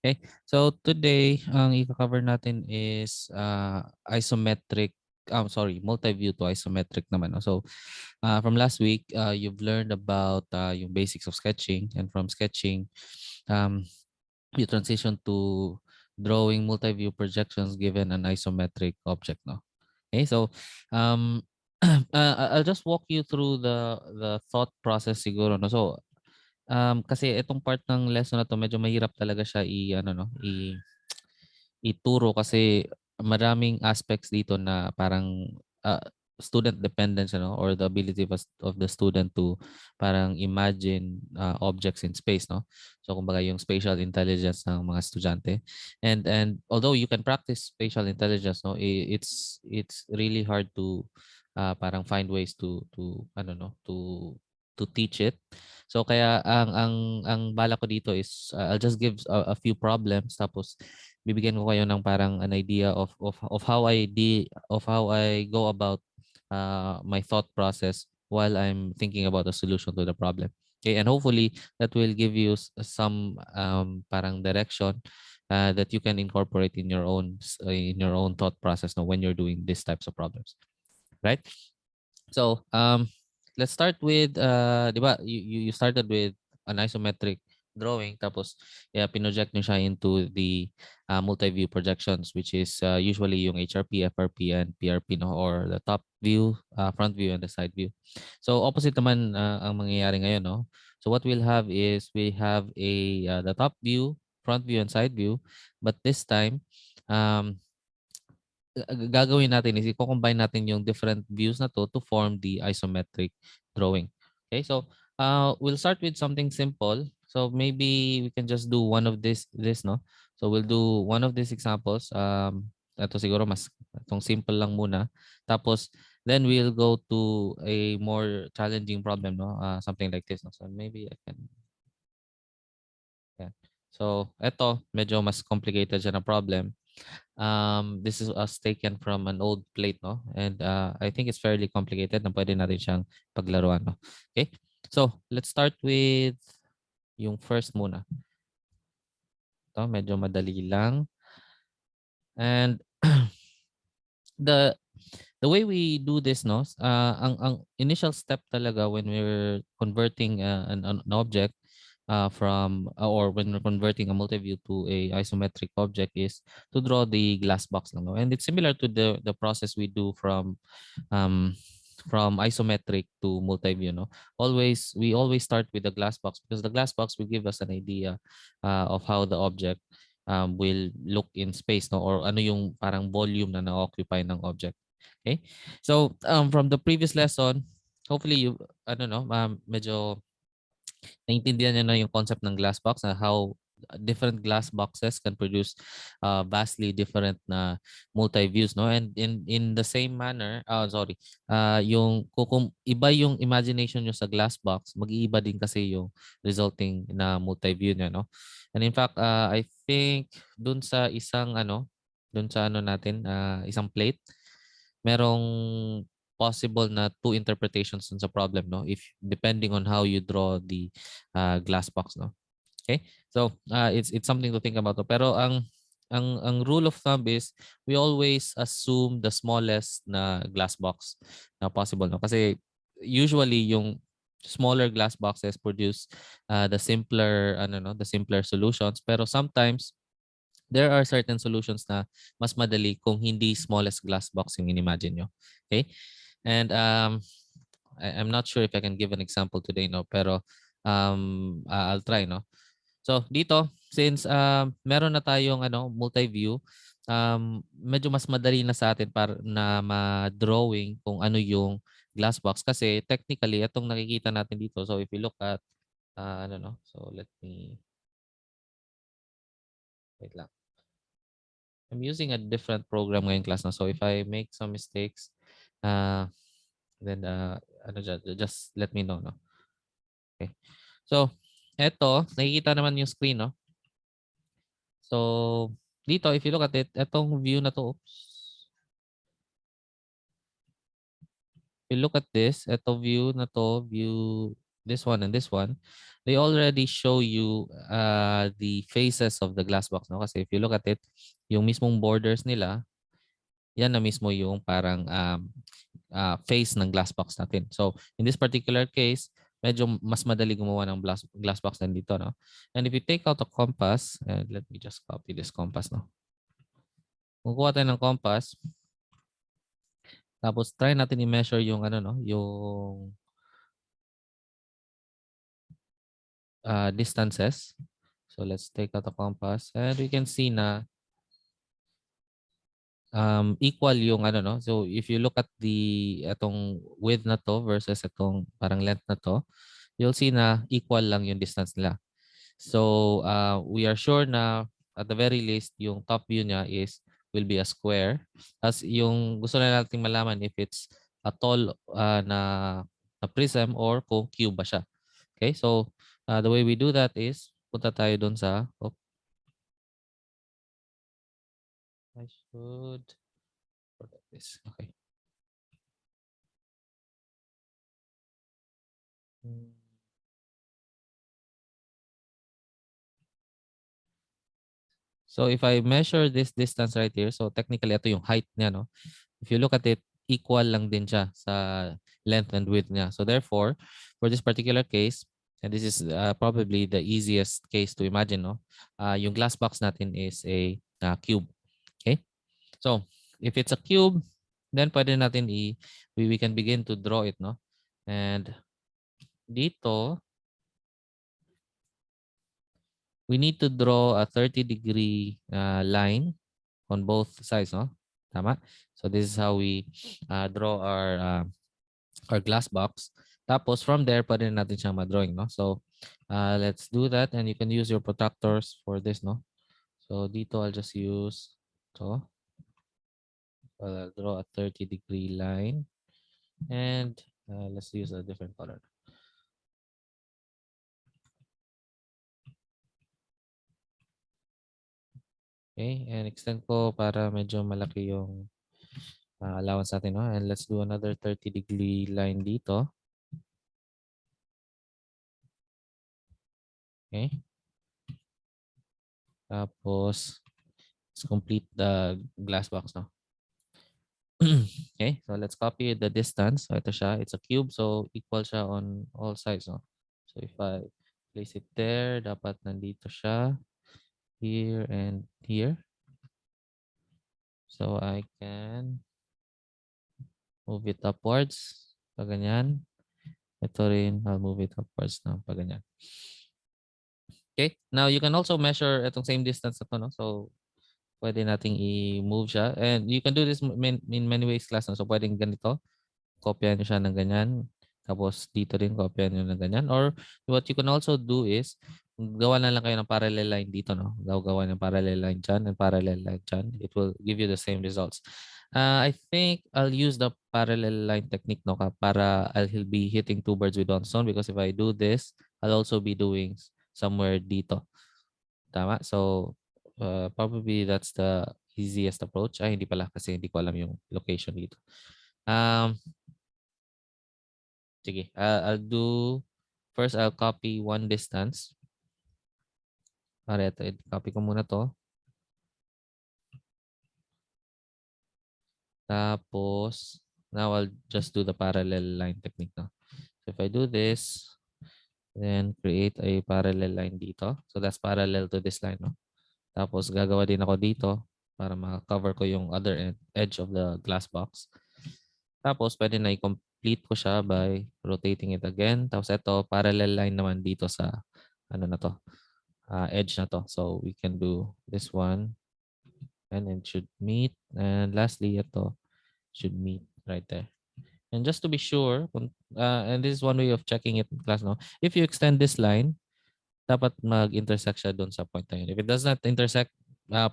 Okay, so today ang i-cover natin is isometric, multi-view to isometric naman. No? So from last week, you've learned about yung basics of sketching, and from sketching, um, you transition to drawing multi-view projections given an isometric object. No? Okay, so um, I'll just walk you through the thought process siguro. No? So kasi itong part ng lesson na to medyo mahirap talaga siya ituro kasi maraming aspects dito na parang uh, student dependence or the ability of the student to parang imagine objects in space, no. So kumbaga yung spatial intelligence ng mga estudyante, and although you can practice spatial intelligence, no, it's really hard to parang find ways to teach it. So kaya ang bala ko dito is I'll just give a few problems, tapos bibigyan ko kayo ng parang an idea of how I go about my thought process while I'm thinking about a solution to the problem. Okay, and hopefully that will give you some parang direction that you can incorporate in your own thought process now when you're doing these types of problems, right? So, let's start with 'di ba? You started with an isometric drawing, tapos pinoject niyo siya into the multi-view projections, which is usually yung HRP, FRP, and PRP, no, or the top view, front view, and the side view. So opposite naman ang mangyayari ngayon, no? So what we'll have is we have the top view, front view, and side view, but this time um gagawin natin is i-combine natin yung different views na to form the isometric drawing. Okay, so we'll start with something simple. So maybe we can just do one of this, no? So we'll do one of these examples. Ito siguro mas itong simple lang muna. Tapos then we'll go to a more challenging problem, no? Something like this, no? So maybe I can, yeah. So ito medyo mas complicated siya na problem. This is us taken from an old plate, no? And I think it's fairly complicated na pwede natin siyang paglaruan, no? Okay? So, let's start with yung first muna. Ito, medyo madali lang. And the way we do this, no, ang initial step talaga when we're converting an object or when we're converting a multi-view to a isometric object is to draw the glass box lang, no? And it's similar to the process we do um, from isometric to multi-view, no? We always start with the glass box because the glass box will give us an idea of how the object will look in space, no, or ano yung parang volume na na-occupy ng object. Okay, so from the previous lesson, hopefully you medyo naintindihan niyo na yung concept ng glass box, na how different glass boxes can produce vastly different na multi-views, no. And in the same manner, yung kung iba yung imagination nyo sa glass box, mag-iiba din kasi yung resulting na multi-view niya, no. And in fact, I think dun sa natin, isang plate, merong possible na two interpretations dun sa problem, no, if depending on how you draw the glass box, no. Okay, so it's something to think about, no? Pero ang rule of thumb is we always assume the smallest na glass box na possible, no, kasi usually yung smaller glass boxes produce the simpler solutions, pero sometimes there are certain solutions na mas madali kung hindi smallest glass box yung inimagine nyo. Okay? And I'm not sure if I can give an example today, no, pero I'll try, no. So dito, since meron na tayong multi-view, medyo mas madali na sa atin para na ma-drawing kung ano yung glass box, kasi technically itong nakikita natin dito. So if you look at so let me wait lang. I'm using a different program ngayong class na. So if I make some mistakes, then just let me know, no? Okay. So, eto, nakikita naman yung screen, no? So, dito, if you look at it, etong view na to, oops. If you look at this, eto view na to, view and this one, they already show you the faces of the glass box, no? Kasi if you look at it, yung mismong borders nila, yan na mismo yung parang face ng glass box natin. So, in this particular case, medyo mas madali gumawa ng glass box than dito, no? And if you take out a compass, and let me just copy this compass, no? Kung kuha tayo ng compass, tapos try natin i-measure yung ano, no? Yung distances. So, let's take out a compass and we can see na equal yung ano, no? So, if you look at atong width na to versus itong parang length na to, you'll see na equal lang yung distance nila. So, we are sure na at the very least, yung top view niya will be a square. As yung gusto na nating malaman if it's a tall na prism or kung cube ba siya. Okay, so the way we do that is punta tayo dun sa, I should protect this. Okay. So if I measure this distance right here, so technically ito yung height niya, no? If you look at it, equal lang din siya sa length and width niya. So therefore, for this particular case, and this is probably the easiest case to imagine, no? Yung glass box natin is a cube. Okay? So if it's a cube, then pwede natin we can begin to draw it, no? And dito, we need to draw a 30-degree line on both sides, no? Tama? So this is how we draw our glass box. Tapos from there, pwede natin siyang ma-drawing, no? So let's do that and you can use your protractors for this, no? So dito I'll just use to. I'll draw a 30-degree line and let's use a different color. Okay, and extend ko para medyo malaki yung allowance natin, no? And let's do another 30-degree line dito. Okay. Tapos, let's complete the glass box, no? Okay, so let's copy the distance. So ito siya, it's a cube, so equal siya on all sides, no? So if I place it there, dapat nandito siya, here and here. So I can move it upwards, pag ganyan. Ito rin, I'll move it upwards na pag ganyan. Okay, now you can also measure itong same distance na to, no? So pwede nating i-move siya. And you can do this in many ways, class, no? So pwedeng ganito, kopyahan nyo siya ng ganyan. Tapos dito rin, kopyahan nyo ng ganyan. Or what you can also do is, gawa na lang kayo ng parallel line dito, no? Gawa ng parallel line dyan and parallel line dyan. It will give you the same results. I think I'll use the parallel line technique, no? Para I'll be hitting two birds with one stone because if I do this, I'll also be doing somewhere dito. Tama? So, probably that's the easiest approach. Ay, hindi pala kasi hindi ko alam yung location dito. Sige, first I'll copy one distance. Para ito, copy ko muna to. Tapos, now I'll just do the parallel line technique. No? So if I do this, then create a parallel line dito. So that's parallel to this line. No? Tapos gagawa din ako dito para ma-cover ko yung other edge of the glass box. Tapos pwede na i-complete ko siya by rotating it again. Tapos ito, parallel line naman dito sa ano na to, edge na to. So we can do this one and it should meet. And lastly, ito should meet right there. And just to be sure, and this is one way of checking it in class, no? If you extend this line, dapat mag-intersect siya doon sa point na yun. If it does not intersect,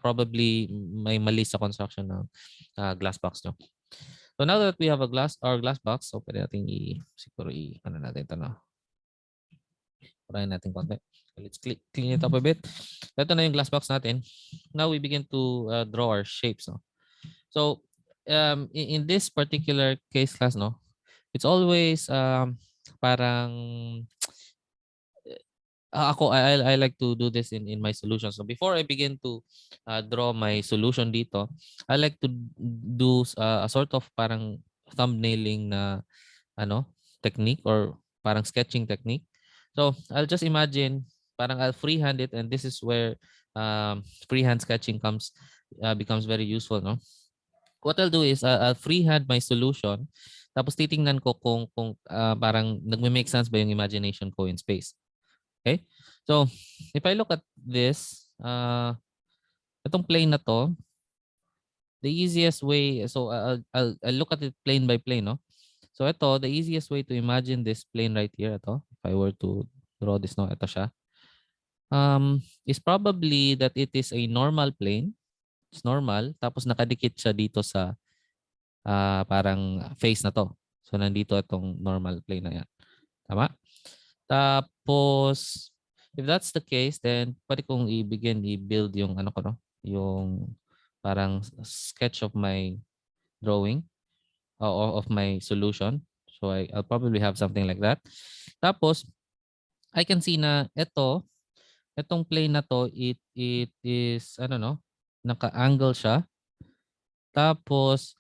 probably may mali sa construction ng glass box, no? So now that we have our glass box, so pwede natin ano natin ito, no? Parahin natin konti. Let's clean it up a bit. Ito na yung glass box natin. Now we begin to draw our shapes, no? So in this particular case class, no, it's always parang ako I like to do this in my solution. So before I begin to draw my solution dito, I like to do a sort of parang thumbnailing na ano technique or parang sketching technique. So I'll just imagine parang I'll freehand it, and this is where freehand sketching becomes very useful, no? What I'll do is I'll freehand my solution, tapos titingnan ko kung parang nagme-make sense ba yung imagination ko in space. Okay? So, if I look at this, itong plane na to, the easiest way, so I'll look at it plane by plane, no? So ito, the easiest way to imagine this plane right here, ito, if I were to draw this, no, ito siya, is probably that it is a normal plane. It's normal, tapos nakadikit siya dito sa parang face na to. So nandito itong normal plane na yan. Tama? Tapos, if that's the case, then pwede kong i-build yung ano ko, no? Yung parang sketch of my drawing or of my solution. So I'll probably have something like that. Tapos, I can see na itong plane na to, it is, ano no, naka-angle siya. Tapos,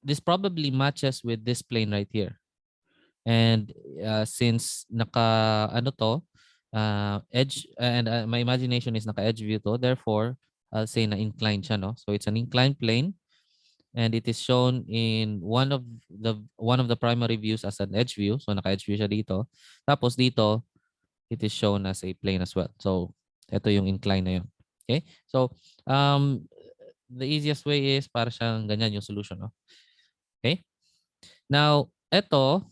this probably matches with this plane right here. And since naka ano to edge and my imagination is naka edge view to, therefore I'll say na inclined siya, no? So it's an inclined plane, and it is shown in one of the primary views as an edge view. So naka edge view siya dito. Tapos dito it is shown as a plane as well. So ito yung incline na yun. Okay? So the easiest way is para siyang ganyan yung solution, no? Okay? Now, ito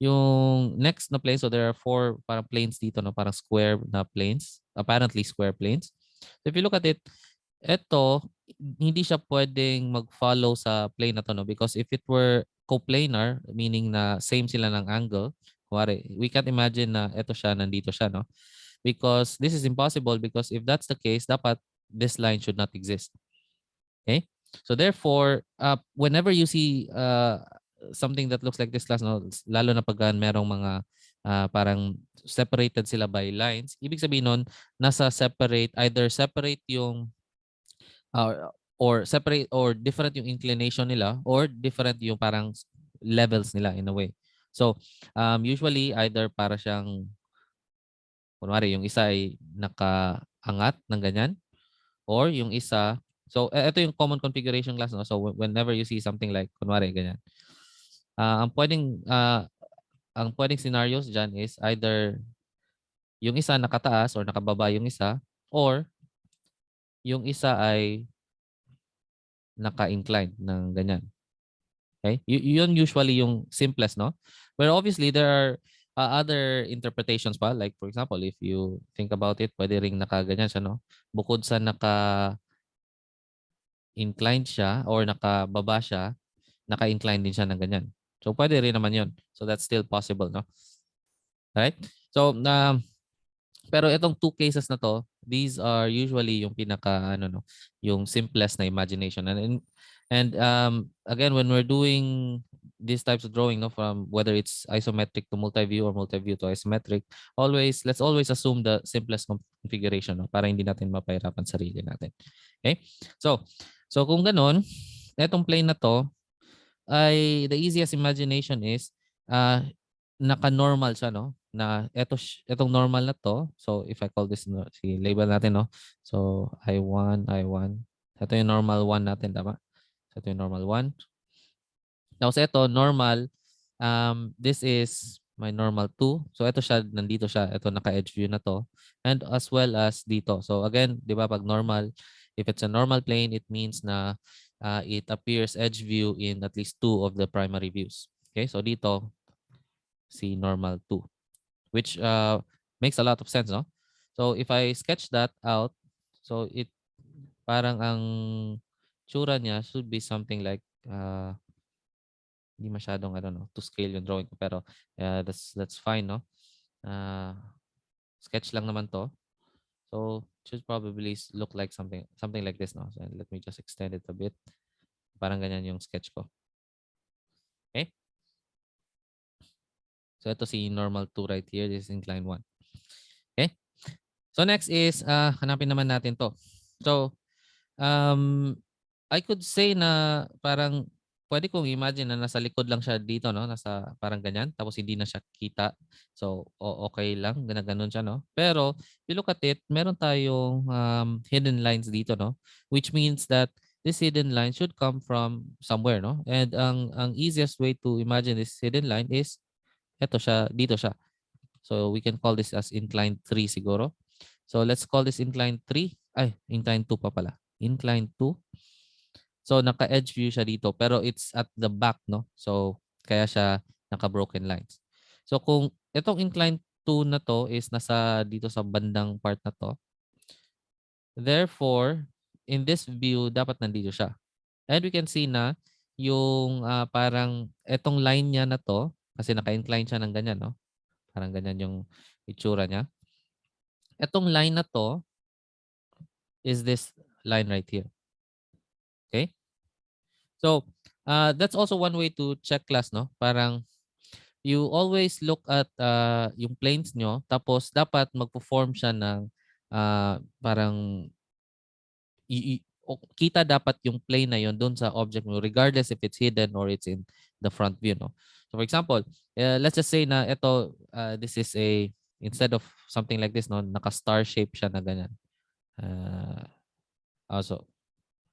yung next na plane, so there are four parang planes dito, no? Parang square na planes, apparently square planes. So if you look at it, eto, hindi siya pwedeng mag-follow sa plane na to, no? Because if it were coplanar, meaning na same sila ng angle, kuwari, we can't imagine na eto siya, nandito siya, no? Because this is impossible, because if that's the case, dapat this line should not exist. Okay? So therefore, whenever you see something that looks like this class, no, lalo na pag merong mga parang separated sila by lines, ibig sabihin nun, nasa separate, either separate yung or separate or different yung inclination nila, or different yung parang levels nila in a way. So usually either para siyang kunwari yung isa ay nakaangat ng ganyan, or yung isa, so ito yung common configuration class, no? So whenever you see something like kunwari ganyan, uh, ang pwedeng uh, ang pwedeng scenarios diyan is either yung isa nakataas or nakababa yung isa, or yung isa ay naka-incline ng ganyan. Okay? Yun usually yung simplest, no? But obviously there are other interpretations pa, like for example, if you think about it, pwede ring nakaganyan siya, no? Bukod sa naka-inclined siya or nakababa siya, naka-incline din siya ng ganyan. So pwede rin naman yun. So that's still possible, no? Right? So pero itong two cases na to, these are usually yung pinaka ano no, yung simplest na imagination. And again, when we're doing these types of drawing, no, from whether it's isometric to multi-view or multi-view to isometric, let's always assume the simplest configuration, no, para hindi natin mapahirapan sarili natin. Okay? So kung ganun, etong plane na to, ay the easiest imagination is naka-normal siya, no? Na etong normal na to. So if I call this, no, sige, label natin, no? So I1. Ito yung normal 1 natin, tama? So ito yung normal 1. Tapos ito, normal, this is my normal 2. So ito siya, nandito siya. Ito naka-edge view na to. And as well as dito. So again, di ba, pag normal, if it's a normal plane, it means na it appears edge view in at least 2 of the primary views. Okay, so dito, si normal 2, which makes a lot of sense, no? So if I sketch that out, so it parang ang tsura niya should be something like hindi masyadong ano, no, to scale yung drawing ko, pero that's fine, no? Sketch lang naman to. So should probably look like something like this, no? So let me just extend it a bit. Parang ganyan yung sketch ko. Okay? So ito si normal 2 right here. This is incline 1. Okay? So next is hanapin naman natin 'to. So Um, I could say na parang pwede kong imagine na nasa likod lang siya dito 'no, nasa parang ganyan tapos hindi na siya kita. So, okey lang na gano'n siya 'no. Pero if you look at it, meron tayong, hidden lines dito 'no, which means that this hidden line should come from somewhere 'no. And ang easiest way to imagine this hidden line is eto siya, dito siya. So, we can call this as inclined 3 siguro. So, let's call this inclined 3. Ay, inclined 2 pa pala. Inclined 2. So naka-edge view siya dito pero it's at the back 'no. So kaya siya naka-broken lines. So kung itong inclined 2 na 'to is nasa dito sa bandang part na 'to, therefore in this view dapat nandito siya. And we can see na yung parang etong line niya na 'to kasi naka-incline siya ng ganyan 'no. Parang ganyan yung itsura niya. Etong line na 'to is this line right here. Okay? So that's also one way to check class 'no. Parang you always look at yung planes nyo tapos dapat magpo-form siya ng parang kita dapat yung plane na yon doon sa object mo regardless if it's hidden or it's in the front view no. So for example, let's just say na ito this is a instead of something like this no, naka-star shape siya na ganyan. Also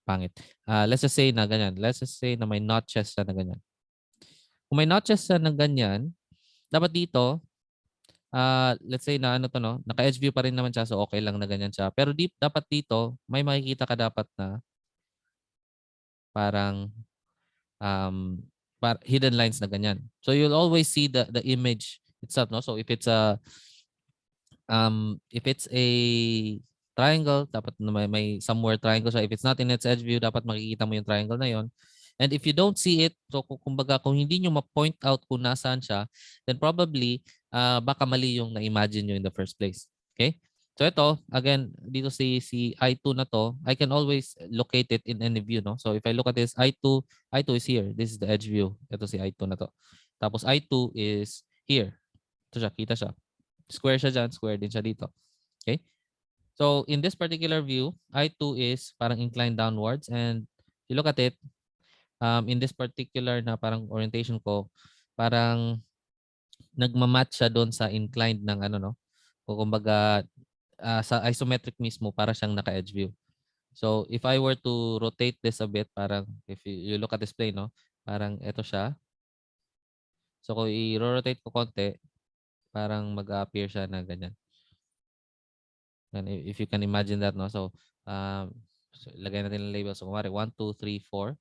pangit. Let's just say na ganyan. Let's just say na may notches siya na ganyan. Kung may notches siya na ganyan, dapat dito let's say na ano 'to 'no, naka-edge view pa rin naman siya so okey lang na ganyan siya. Pero dapat dito may makikita ka dapat na parang, um, hidden lines na ganyan. So you'll always see the image itself 'no. So if it's a triangle dapat na may somewhere triangle siya. If it's not in its edge view dapat makikita mo yung triangle na yon. And if you don't see it, so kumbaga kung hindi niyo ma-point out kung nasaan siya, then probably baka mali yung na-imagine niyo in the first place. Okay? So ito, again, dito si I2 na to, I can always locate it in any view, no? So if I look at this, I2 is here. This is the edge view. Ito si I2 na to. Tapos I2 is here. Ito siya, kita siya. Square siya dyan, square din siya dito. Okay? So in this particular view, I2 is parang inclined downwards and you look at it, in this particular na parang orientation ko, parang nagma-match siya doon sa inclined ng ano no. O kumbaga sa isometric mismo para siyang naka-edge view. So if I were to rotate this a bit, parang if you look at this plane no, parang ito siya. So kung i-rotate ko konti, parang mag-appear siya na ganyan. And if you can imagine that no. So lagay natin ng label. So kumari 1, 2, 3, 4.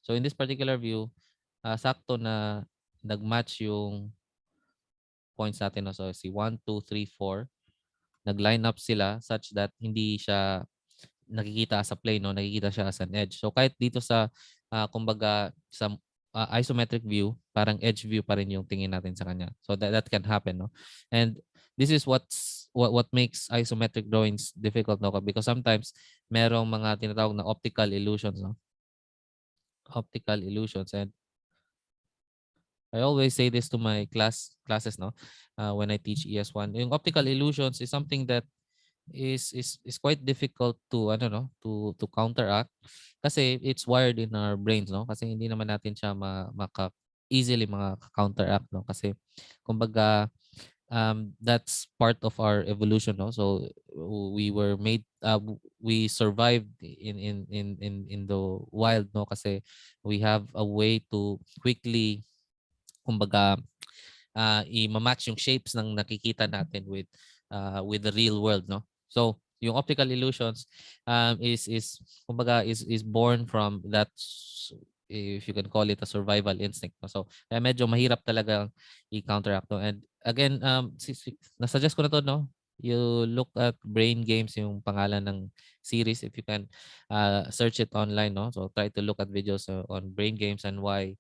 So in this particular view, sakto na nag-match yung points natin. No? So si 1, 2, 3, 4. Nag-line up sila such that hindi siya nakikita as a plane, no? Nakikita siya as an edge. So kahit dito sa, kumbaga, sa isometric view, parang edge view pa rin yung tingin natin sa kanya. So that can happen. No? And this is what makes isometric drawings difficult no? Because sometimes merong mga tinatawag na optical illusions. No? Optical illusions. And I always say this to my classes no when I teach ES1. Yung optical illusions is something that is quite difficult to ano no to counteract kasi it's wired in our brains no kasi hindi naman natin siya maka easily counteract no kasi kumbaga that's part of our evolution no so we were made we survived in the wild no kasi we have a way to quickly kumbaga i-match yung shapes ng nakikita natin with the real world no so yung optical illusions is kumbaga is born from that if you can call it a survival instinct no? So kaya medyo mahirap talaga i-counteract no? And again nasuggest ko na to no you look at Brain Games yung pangalan ng series if you can search it online no so try to look at videos on Brain Games and why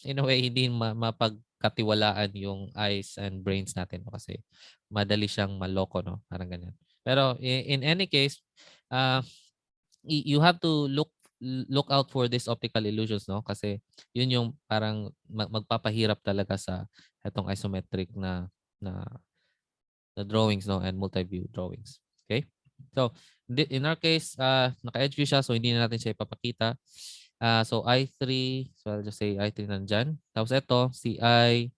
in a way hindi mapagkatiwalaan yung eyes and brains natin no? Kasi madali siyang maloko no parang ganyan pero in any case uh, you have to look out for these optical illusions no kasi yun yung parang magpapahirap talaga itong isometric na na drawings, no, and multi-view drawings. Okay? So, in our case, naka-edge view siya, so hindi na natin siya ipapakita. So, I3, so I'll just say I3 nandyan. Tapos ito, si I'll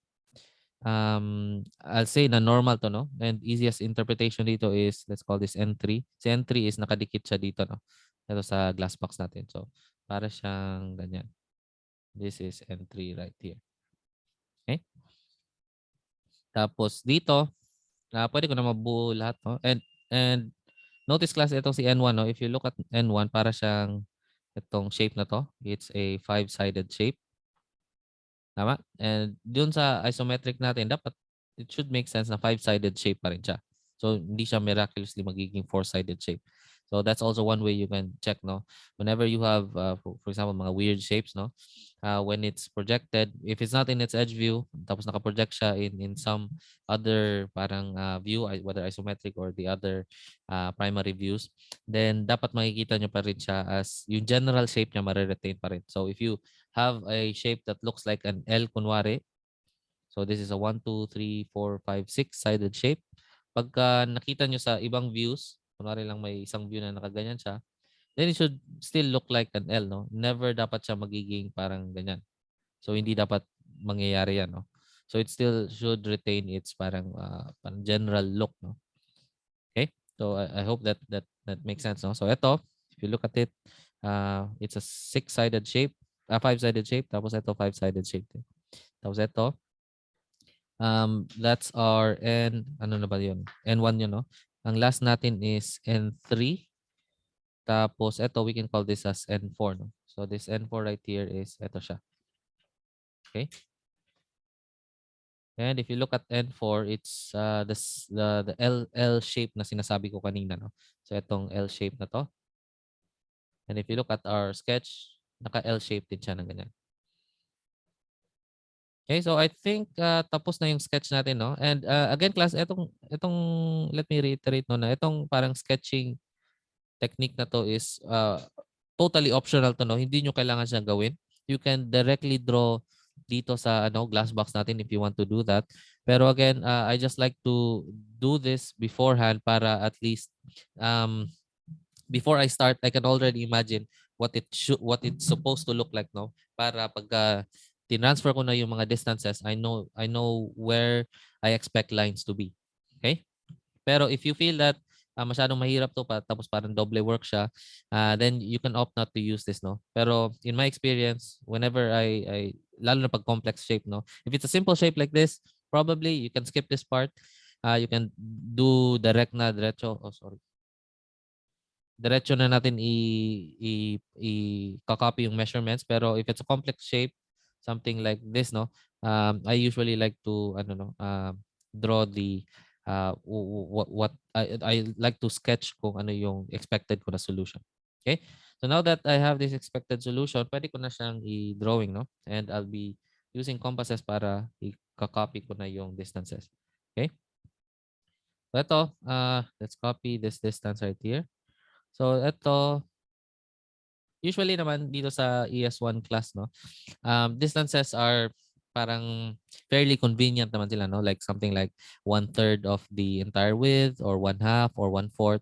say na normal to, no? And easiest interpretation dito is, let's call this N3. Si N3 is nakadikit siya dito, no? Ito sa glass box natin. So, para siyang ganyan. This is N3 right here. Okay? Tapos dito, pwede ko na mabuo lahat, no? And notice class itong si N1, no? If you look at N1, para siyang itong shape na to. It's a five-sided shape. Tama? And dun sa isometric natin, dapat it should make sense na five-sided shape pa rin siya. So, hindi siya miraculously magiging four-sided shape. So, that's also one way you can check, no? Whenever you have, for example, mga weird shapes, no? When it's projected, if it's not in its edge view, tapos naka-project siya in some other parang view, whether isometric or the other primary views, then dapat makikita nyo pa rin siya as yung general shape niya mariretain pa rin. So, if you have a shape that looks like an L kunwari. So this is a 1, 2, 3, 4, 5, 6-sided shape. Pagka nakita nyo sa ibang views, kunwari lang may isang view na nakaganyan siya, then it should still look like an L, no? Never dapat siya magiging parang ganyan. So hindi dapat mangyayari yan, no? So it still should retain its parang general look, no? Okay? So I hope that makes sense, no? So ito, if you look at it, it's a six-sided shape, five-sided shape, tapos ito five-sided shape. Tapos ito, that's our ano na ba yun? N1 yun, no? Ang last natin is N3. Tapos ito, we can call this as N4, no? So this N4 right here is ito siya. Okay? And if you look at N4, it's the L shape na sinasabi ko kanina, no? So itong L shape na to. And if you look at our sketch, naka-L shape din siya ng ganyan. Okay, so I think tapos na yung sketch natin, no? And again, class, itong let me reiterate, no, na itong parang sketching technique na to is totally optional to, no? Hindi nyo kailangan siyang gawin. You can directly draw dito sa glass box natin if you want to do that. Pero again, I just like to do this beforehand para at least before I start, I can already imagine what it's supposed to look like, no? Para pagka tinransfer ko na yung mga distances, I know where I expect lines to be. Okay? Pero if you feel that masyadong mahirap to tapos parang double work siya, then you can opt not to use this, no? Pero in my experience, whenever I lalo na pag complex shape, no? If it's a simple shape like this, probably you can skip this part. You can do direct na diretso. Oh, sorry. Diretso na natin i-copy yung measurements, pero if it's a complex shape, something like this, no, I usually like to draw the what I like to sketch kung ano yung expected ko na solution. Okay, so now that I have this expected solution, pwede ko na siyang i-drawing, no, and I'll be using compasses para i-copy ko na yung distances. Okay, so ito, let's copy this distance right here. So ito, usually naman dito sa ES1 class, no, distances are parang fairly convenient naman sila, no? Like something like 1/3 of the entire width or 1/2 or 1/4.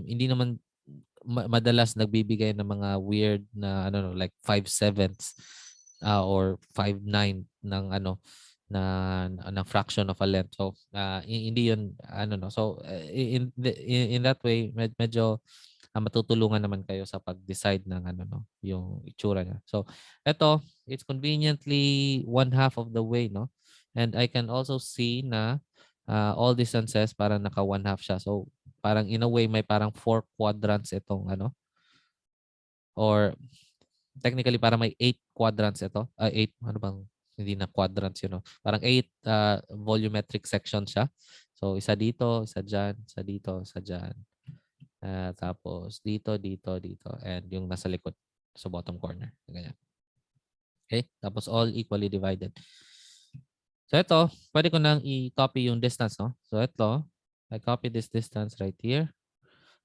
Hindi naman madalas nagbibigay ng mga weird na ano, no, like 5/7 or 5/9 ng ano na fraction of a length. So hindi yun ano, no. So in that way medyo matutulungan naman kayo sa pag-decide ng ano, no, yung itsura niya. So eto, it's conveniently 1/2 of the way, no. And I can also see na all distances parang naka 1/2 siya. So parang in a way may parang 4 quadrants itong ano, or technically parang may 8 quadrants ito. 8 ano bang hindi na quadrants yun, no? Parang 8 volumetric sections siya. So isa dito, isa diyan, isa dito, isa diyan. Tapos dito, dito, dito, and yung nasa likod sa bottom corner. Ganyan. Okay? Tapos all equally divided. So ito, pwede ko nang i-copy yung distance, no? So ito, I copy this distance right here.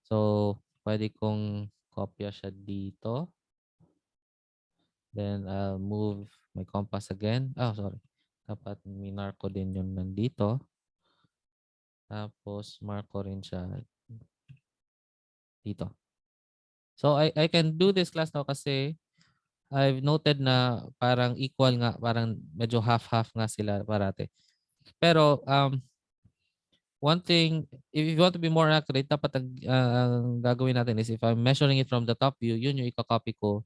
So pwede kong kopya siya dito. Then I'll move my compass again. Oh, sorry. Dapat minar ko din yun nandito. Tapos mark ko rin siya dito. So I can do this class now kasi I've noted na parang equal nga, parang medyo half-half nga sila parate. Pero one thing, if you want to be more accurate, dapat ang gagawin natin is if I'm measuring it from the top view, yun yung ika-copy ko.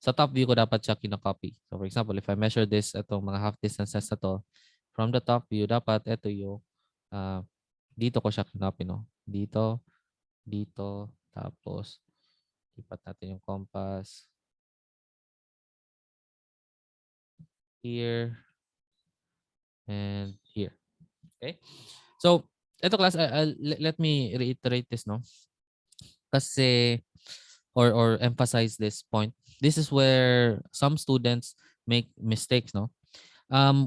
Sa top view ko dapat siya kinakopy. So for example, if I measure this, itong mga half distances na to, from the top view, dapat ito yung dito ko siya kinopy, no? Dito, dito, tapos lipat natin yung compass. Here, and here. Okay? So, ito class, let me reiterate this, no? Kasi, or emphasize this point. This is where some students make mistakes, no?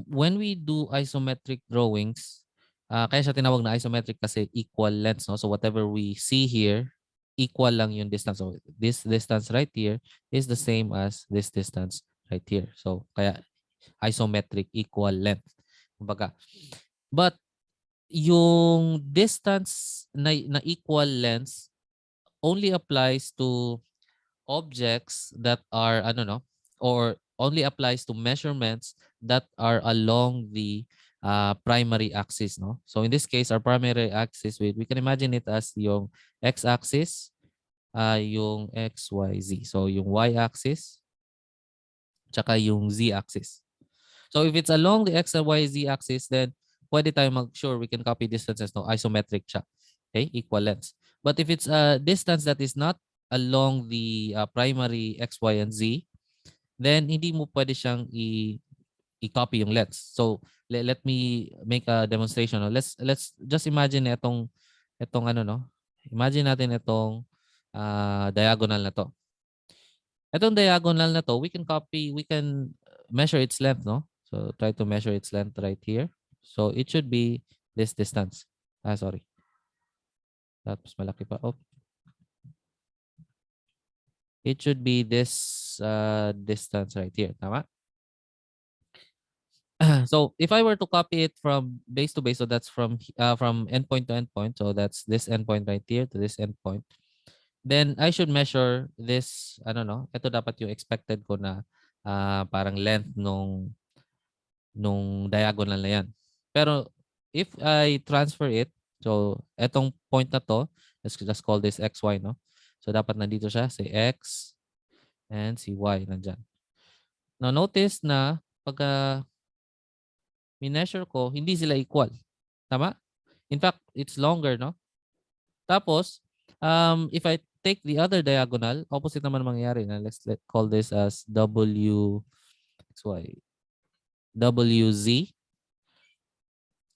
When we do isometric drawings, kaya siya tinawag na isometric kasi equal lengths, no? So whatever we see here, equal lang yung distance. So this distance right here is the same as this distance right here. So kaya isometric equal length. Kumbaga. But yung distance na equal lengths only applies to objects that are or only applies to measurements that are along the primary axis, no? So in this case, our primary axis, we can imagine it as yung x-axis, yung x, y, z. So yung y-axis, tsaka yung z-axis. So if it's along the x and y, z axis, then pwede tayo mag-sure we can copy distances, no? Isometric siya. Okay? Equal lengths. But if it's a distance that is not along the primary x, y, and z, then hindi mo pwede siyang i-copy yung lengths. So let me make a demonstration. No? Let's just imagine itong ano, no? Imagine natin itong diagonal na to. Itong diagonal na to, we can measure its length, no? So try to measure its length right here. So it should be this distance. Sorry. Tapos malaki pa. Oh. It should be this distance right here. Tama? So if I were to copy it from base to base, so that's from endpoint to endpoint. So that's this endpoint right here to this endpoint. Then I should measure this, I don't know, ito dapat yung expected ko na parang length nung diagonal na yan. Pero if I transfer it, so etong point na to, let's just call this xy, no? So dapat nandito siya, si x and si y nandyan. Now notice na pagka mineasure ko, hindi sila equal. Tama? In fact, it's longer, no? Tapos, if I take the other diagonal, opposite naman mangyayari na. Let's call this as w xy, wz.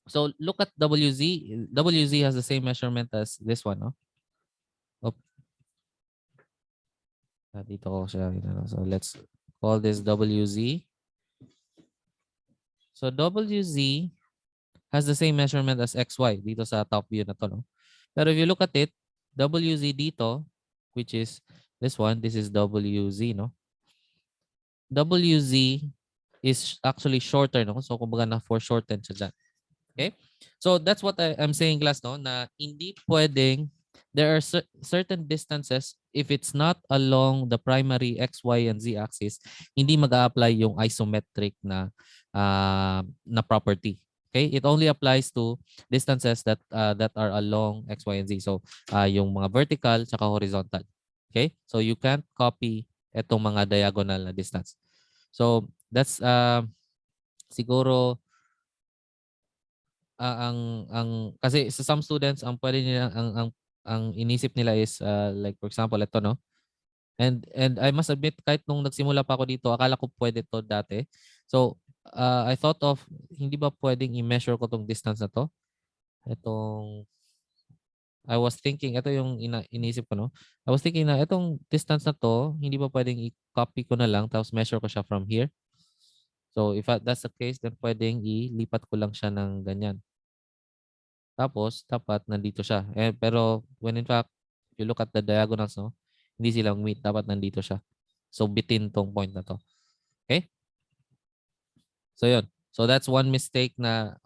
So look at WZ. WZ has the same measurement as this one, no? Oh, dito ko siya. So let's call this WZ. So WZ has the same measurement as XY dito sa top view na to, no? Pero if you look at it, WZ dito, which is this one, this is WZ, no? WZ is actually shorter, no? So kumbaga na foreshorten siya dyan. Okay? So that's what I'm saying, class, no? Na hindi pwedeng, there are certain distances, if it's not along the primary X, Y, and Z axis, hindi mag-a-apply yung isometric na property. Okay? It only applies to distances that are along X, Y, and Z. So yung mga vertical tsaka horizontal. Okay? So you can't copy etong mga diagonal na distance. So that's siguro ang kasi sa some students ang pwede nila ang inisip nila is like for example ito, no? And I must admit kahit nung nagsimula pa ako dito akala ko pwede to dati. So I thought of hindi ba pwedeng i-measure ko tong distance na to? Itong I was thinking ito yung inisip ko, no? I was thinking na itong distance na to hindi ba pwedeng i-copy ko na lang tapos measure ko siya from here? So if that's the case then pwedeng ilipat ko lang siya ng ganyan. Tapos, dapat nandito siya. Pero when in fact, if you look at the diagonals, no, hindi silang meet. Dapat nandito siya. So, bitin tong point na to. Okay? So, yun. So that's one mistake na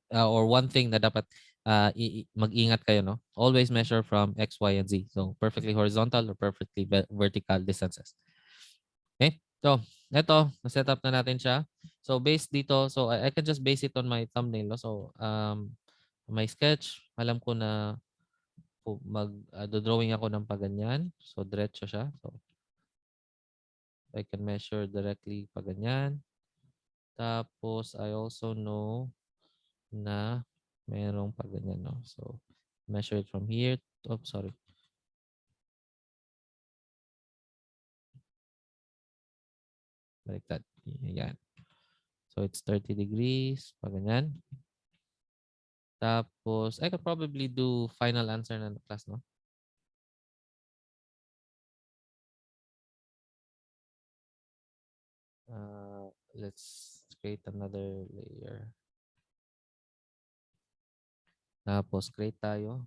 or one thing na dapat mag-ingat kayo, no? Always measure from X, Y, and Z. So perfectly horizontal or perfectly vertical distances. Okay? So, eto, na-set up na natin siya. So based dito, so I can just base it on my thumbnail, no? So my sketch, alam ko na drawing ako ng paganyan. So diretso siya. So I can measure directly paganyan. Tapos I also know na merong paganyan, no? So measure it from here. Oh, sorry. Baliktad. Ayan. So it's 30 degrees, paganyan. Tapos I could probably do final answer na class, no? Let's create another layer. Tapos create tayo.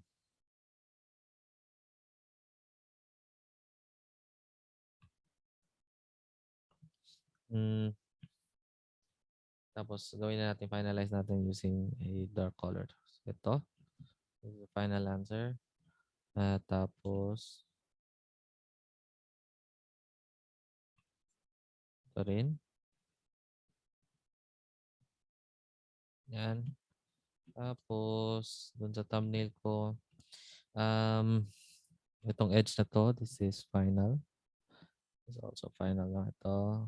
Tapos gawin na natin, finalize natin using a dark color. So, ito. This is the final answer. Tapos ito rin. Yan. Tapos dun sa thumbnail ko, itong edge na to, this is final. This is also final lang ito.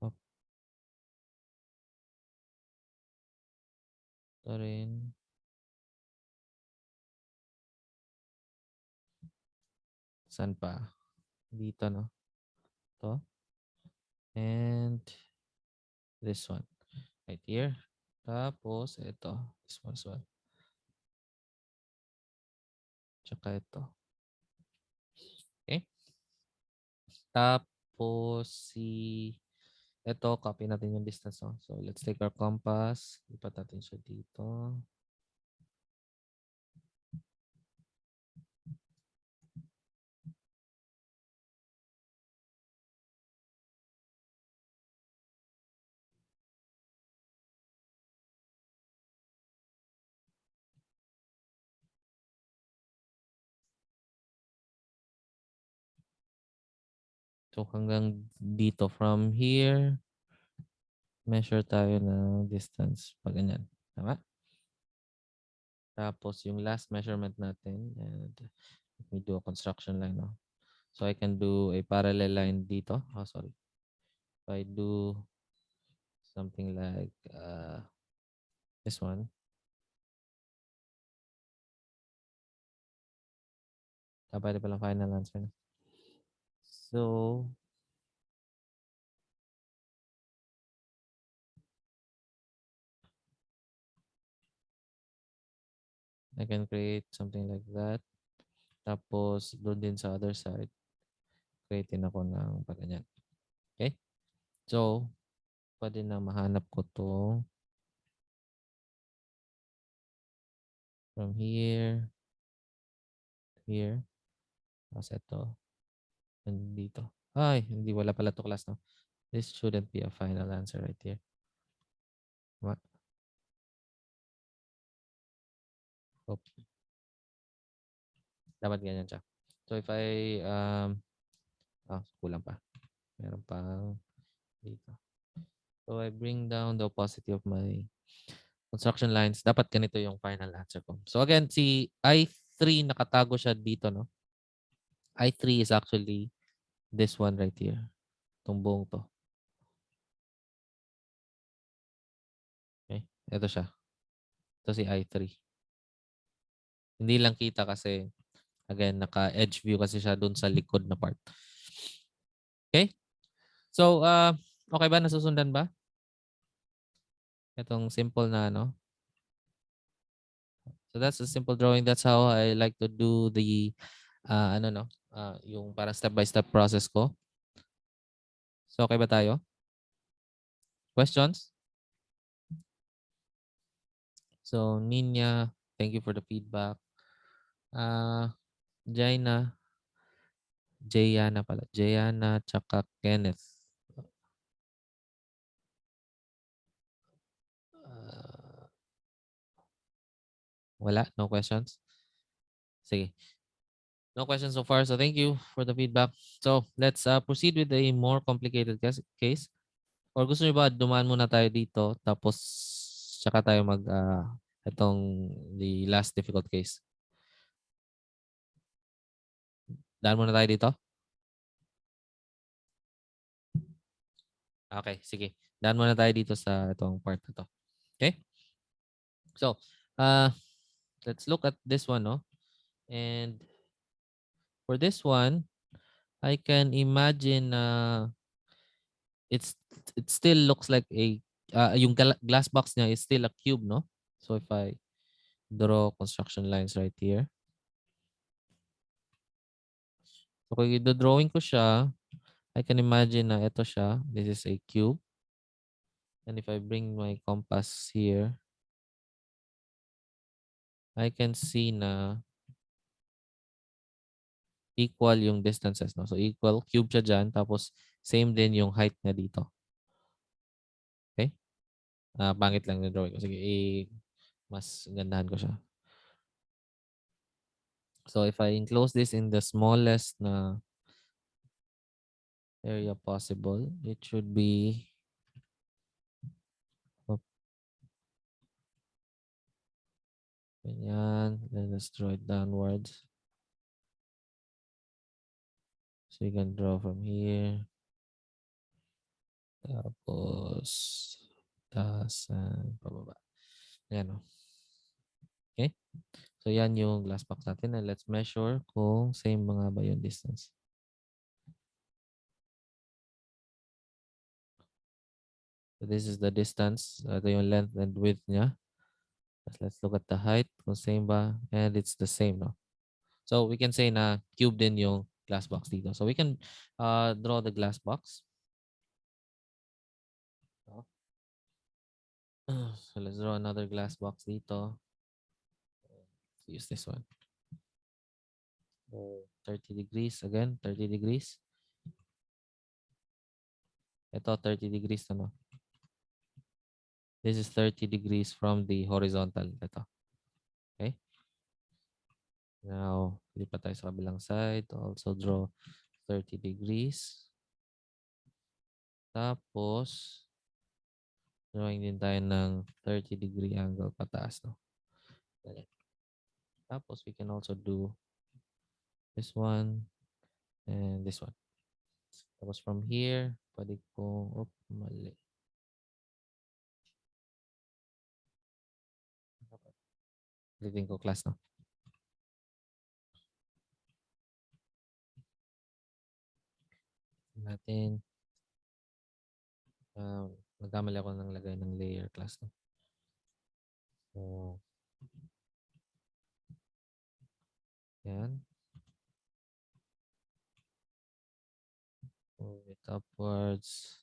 Oh, ito rin. Saan pa? Dito, no? Ito. And this one. Right here. Tapos ito. This one as well. Tsaka ito. Okay? Tapos ito, copy natin yung distance. No? So let's take our compass. Lipat natin siya dito. So hanggang dito. From here, measure tayo ng distance. Pag ganyan. Tama? Tapos yung last measurement natin. And let me do a construction line. No? So I can do a parallel line dito. Oh, sorry. If I do something like this one. Pwede palang final answer. No? So, I can create something like that. Tapos, doon din sa other side, createin ako ng paganyan. Okay? So, pwede na mahanap ko to from here, here, tapos ito, and dito. Ay, hindi, wala pala to class, no? This shouldn't be a final answer right here. What? Oops. Dapat ganyan siya. So, if I, kulang pa. Meron pang dito. So, I bring down the opacity of my construction lines. Dapat ganito yung final answer ko. So, again, si I3, nakatago siya dito, no? I3 is actually this one right here. Itong buong to. Okay? Ito siya. Ito si I3. Hindi lang kita kasi, again, naka-edge view kasi siya dun sa likod na part. Okay? So, okay ba? Nasusundan ba? Itong simple na, no? So, that's a simple drawing. That's how I like to do the, yung parang step-by-step process ko. So, okay ba tayo? Questions? So, Ninya, thank you for the feedback. Jaina, Jayana pala. Jayana tsaka Kenneth. Uh, wala? No questions? Sige. No questions so far. So thank you for the feedback. So let's proceed with a more complicated case. Or gusto niyo ba dumaan muna tayo dito tapos tsaka tayo mag itong the last difficult case. Daan muna tayo dito? Okay, sige. Daan muna tayo dito sa itong part na to. Okay? So, uh, let's look at this one, no? And for this one, I can imagine it's it still looks like a yung glass box niya is still a cube, no? So if I draw construction lines right here. So kung i-drawing ko siya, I can imagine na ito siya. This is a cube. And if I bring my compass here, I can see na equal yung distances, no? So equal, cube siya dyan. Tapos same din yung height niya dito. Okay? Pangit lang yung drawing ko. Sige, mas gandahan ko siya. So if I enclose this in the smallest na area possible, it should be ganyan. Then let's draw it downwards. So you can draw from here. Tapos taasan, pababa. Ayan o. Okay? So yan yung glass box natin. And let's measure kung same mga ba yung distance. So this is the distance. Ito yung length and width niya. Let's look at the height kung same ba. And it's the same, no? So we can say na cube din yung glass box dito. So we can draw the glass box. So let's draw another glass box dito. Let's use this one. 30 degrees again, 30 degrees. Ito 30 degrees na, no? This is 30 degrees from the horizontal. Ito. Okay? Now, lipat tayo sa kabilang side. Also draw 30 degrees. Tapos, drawing din tayo ng 30-degree angle pataas, no? Tapos, we can also do this one and this one. Tapos from here, pwede kong, mali. Ulitin ko class, no? Natin. Nagkamali ako ng lagay ng layer class, no? So, yan. Move it upwards,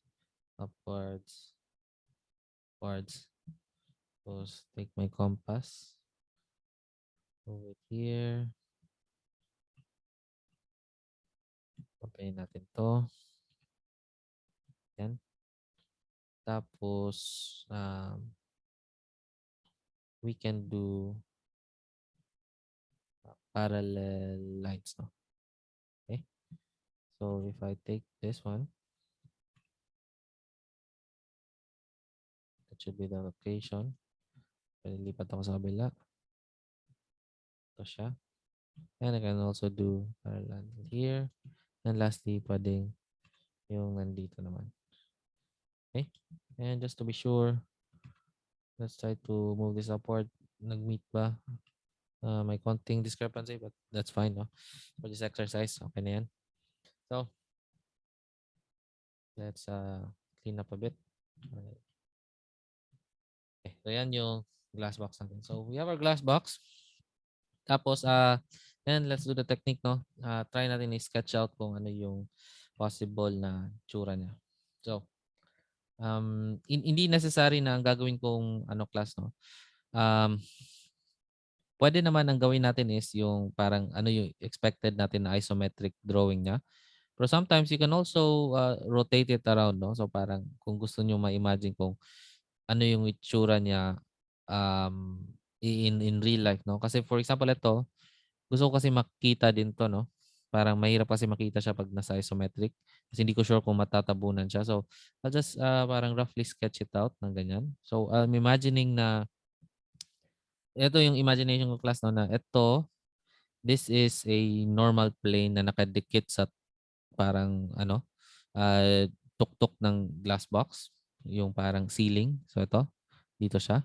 upwards, upwards. Tapos, take my compass. Move it here. Papayin natin to. Yan. Tapos, we can do parallel lines, no? Okay. So, if I take this one, that should be the location. Pwede lipat ako sa kabila. Ito siya. And I can also do parallel here. And lastly, pwedeng yung nandito naman. Okay. And just to be sure, let's try to move this upward. Nag-meet ba? May konting discrepancy, but that's fine, no? For this exercise, okay na yan. So, let's clean up a bit. Okay, so yan yung glass box natin. So, we have our glass box. Tapos, and let's do the technique, no? Try natin i-sketch out kung ano yung possible na tsura niya. So, hindi necessary na ang gagawin kong class, no? pwede naman ang gawin natin is yung parang ano yung expected natin na isometric drawing niya. Pero sometimes you can also rotate it around, no? So parang kung gusto niyo ma-imagine kung ano yung itsura niya um, in real life, no? Kasi for example, ito, gusto ko kasi makita din to, no? Parang mahirap kasi makita siya pag nasa isometric. Kasi hindi ko sure kung matatabunan siya. So, I'll just parang roughly sketch it out ng ganyan. So, I'm imagining na, ito yung imagination ko class, no? Na ito, this is a normal plane na nakadikit sa parang ano, uh, tuktok ng glass box. Yung parang ceiling. So, ito, dito siya.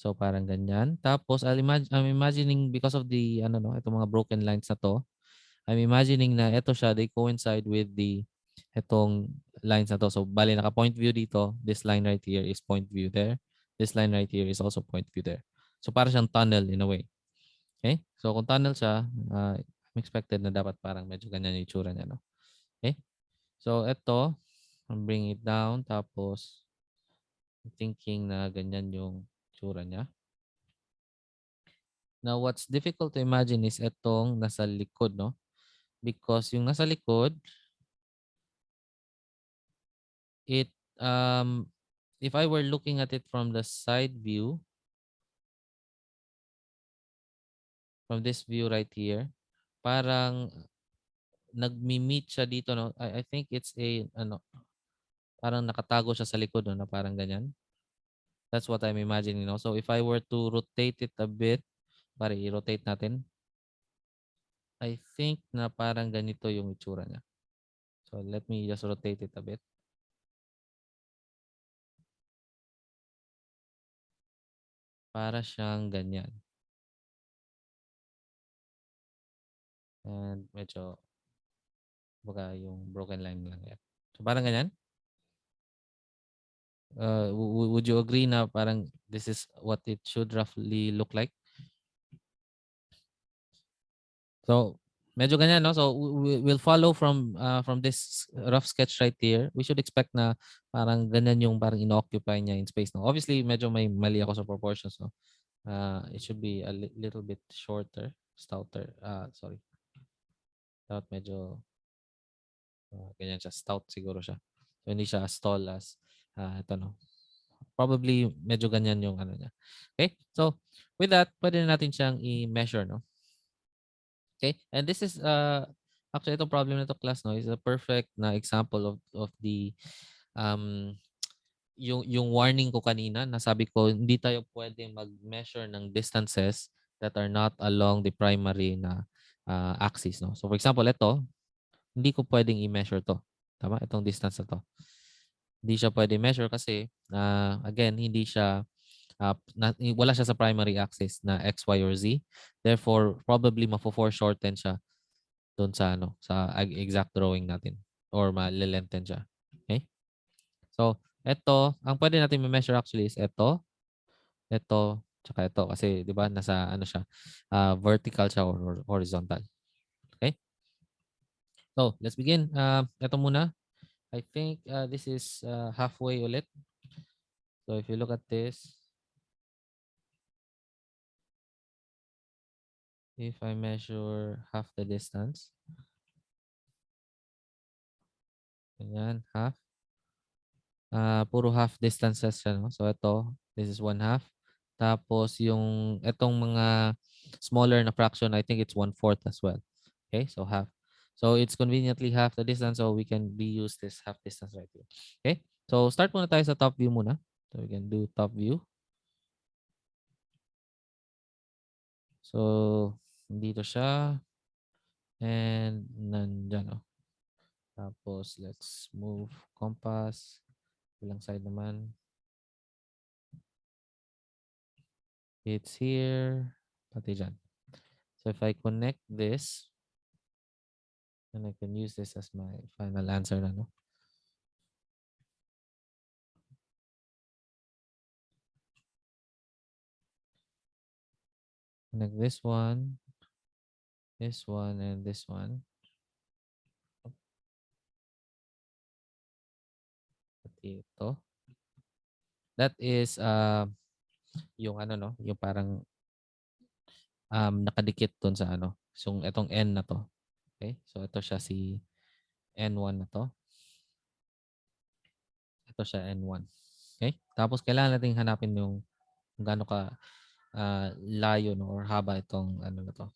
So, parang ganyan. Tapos, I'm imagining because of the, ano, no, itong mga broken lines na to, I'm imagining na ito siya, they coincide with the itong lines na to. So, bali naka-point view dito. This line right here is point view there. This line right here is also point view there. So, para siyang tunnel in a way. Okay? So, kung tunnel siya, I'm expected na dapat parang medyo ganyan yung itsura niya, no? Okay? So, ito, I'm bringing it down. Tapos, I'm thinking na ganyan yung itsura niya. Now, what's difficult to imagine is itong nasa likod, no? Because yung nasa likod, it if I were looking at it from the side view, from this view right here, parang nagmi-meet siya dito, no? I think it's a ano, parang nakatago siya sa likod, no, na parang ganyan. That's what I'm imagining, no? So if I were to rotate it a bit, pare i-rotate natin. I think na parang ganito yung itsura niya. So let me just rotate it a bit. Para siyang ganyan. And medyo baka yung broken line lang yan. So parang ganyan. Would you agree na parang this is what it should roughly look like? So medyo ganyan, no? So we'll follow from this rough sketch right here. We should expect na parang ganyan yung parang ino-occupy niya in space, no? Obviously medyo may mali ako sa proportions, no? It should be a little bit shorter, stouter. Sorry. Dapat medyo ganyan siya, stout siguro siya. So hindi siya as tall as ito, no? Probably medyo ganyan yung ano niya. Okay? So with that, pwede na natin siyang i-measure, no? Okay? And this is actually itong problem nito class, no, is a perfect na example of the um yung warning ko kanina na sabi ko hindi tayo pwedeng mag-measure ng distances that are not along the primary na axis, no. So for example, ito, hindi ko pwedeng i-measure to. Tama? Itong distance na to. Hindi siya pwede measure kasi again, hindi siya wala siya sa primary axis na X, Y, or Z. Therefore, probably mafo-foreshorten siya doon sa ano, sa exact drawing natin or malilenten siya. Okay? So, ito, ang pwede natin ma-measure actually is ito, tsaka ito kasi 'di ba nasa ano siya, vertical siya or horizontal. Okay? So, let's begin. Ito muna. I think this is halfway ulit. So, if you look at this, if I measure half the distance, ganyan, half. Puro half distances siya, no? So ito, this is 1/2. Tapos yung itong mga smaller na fraction, I think it's 1/4 as well. Okay, so half. So it's conveniently half the distance, so we can reuse this half distance right here. Okay, so start muna tayo sa top view muna. So we can do top view. So dito siya and nandyan, oh. Tapos let's move compass. Ilang side naman. It's here. Pati dyan. So if I connect this, and I can use this as my final answer na, no? Connect this one, and this one. Pati ito. That is yung ano, no, yung parang nakadikit dun sa ano. So, itong N na to. Okay? So, ito siya si N1 na to. Ito siya N1. Okay? Tapos, kailangan natin hanapin yung kung gaano ka layo no, or haba itong ano na to.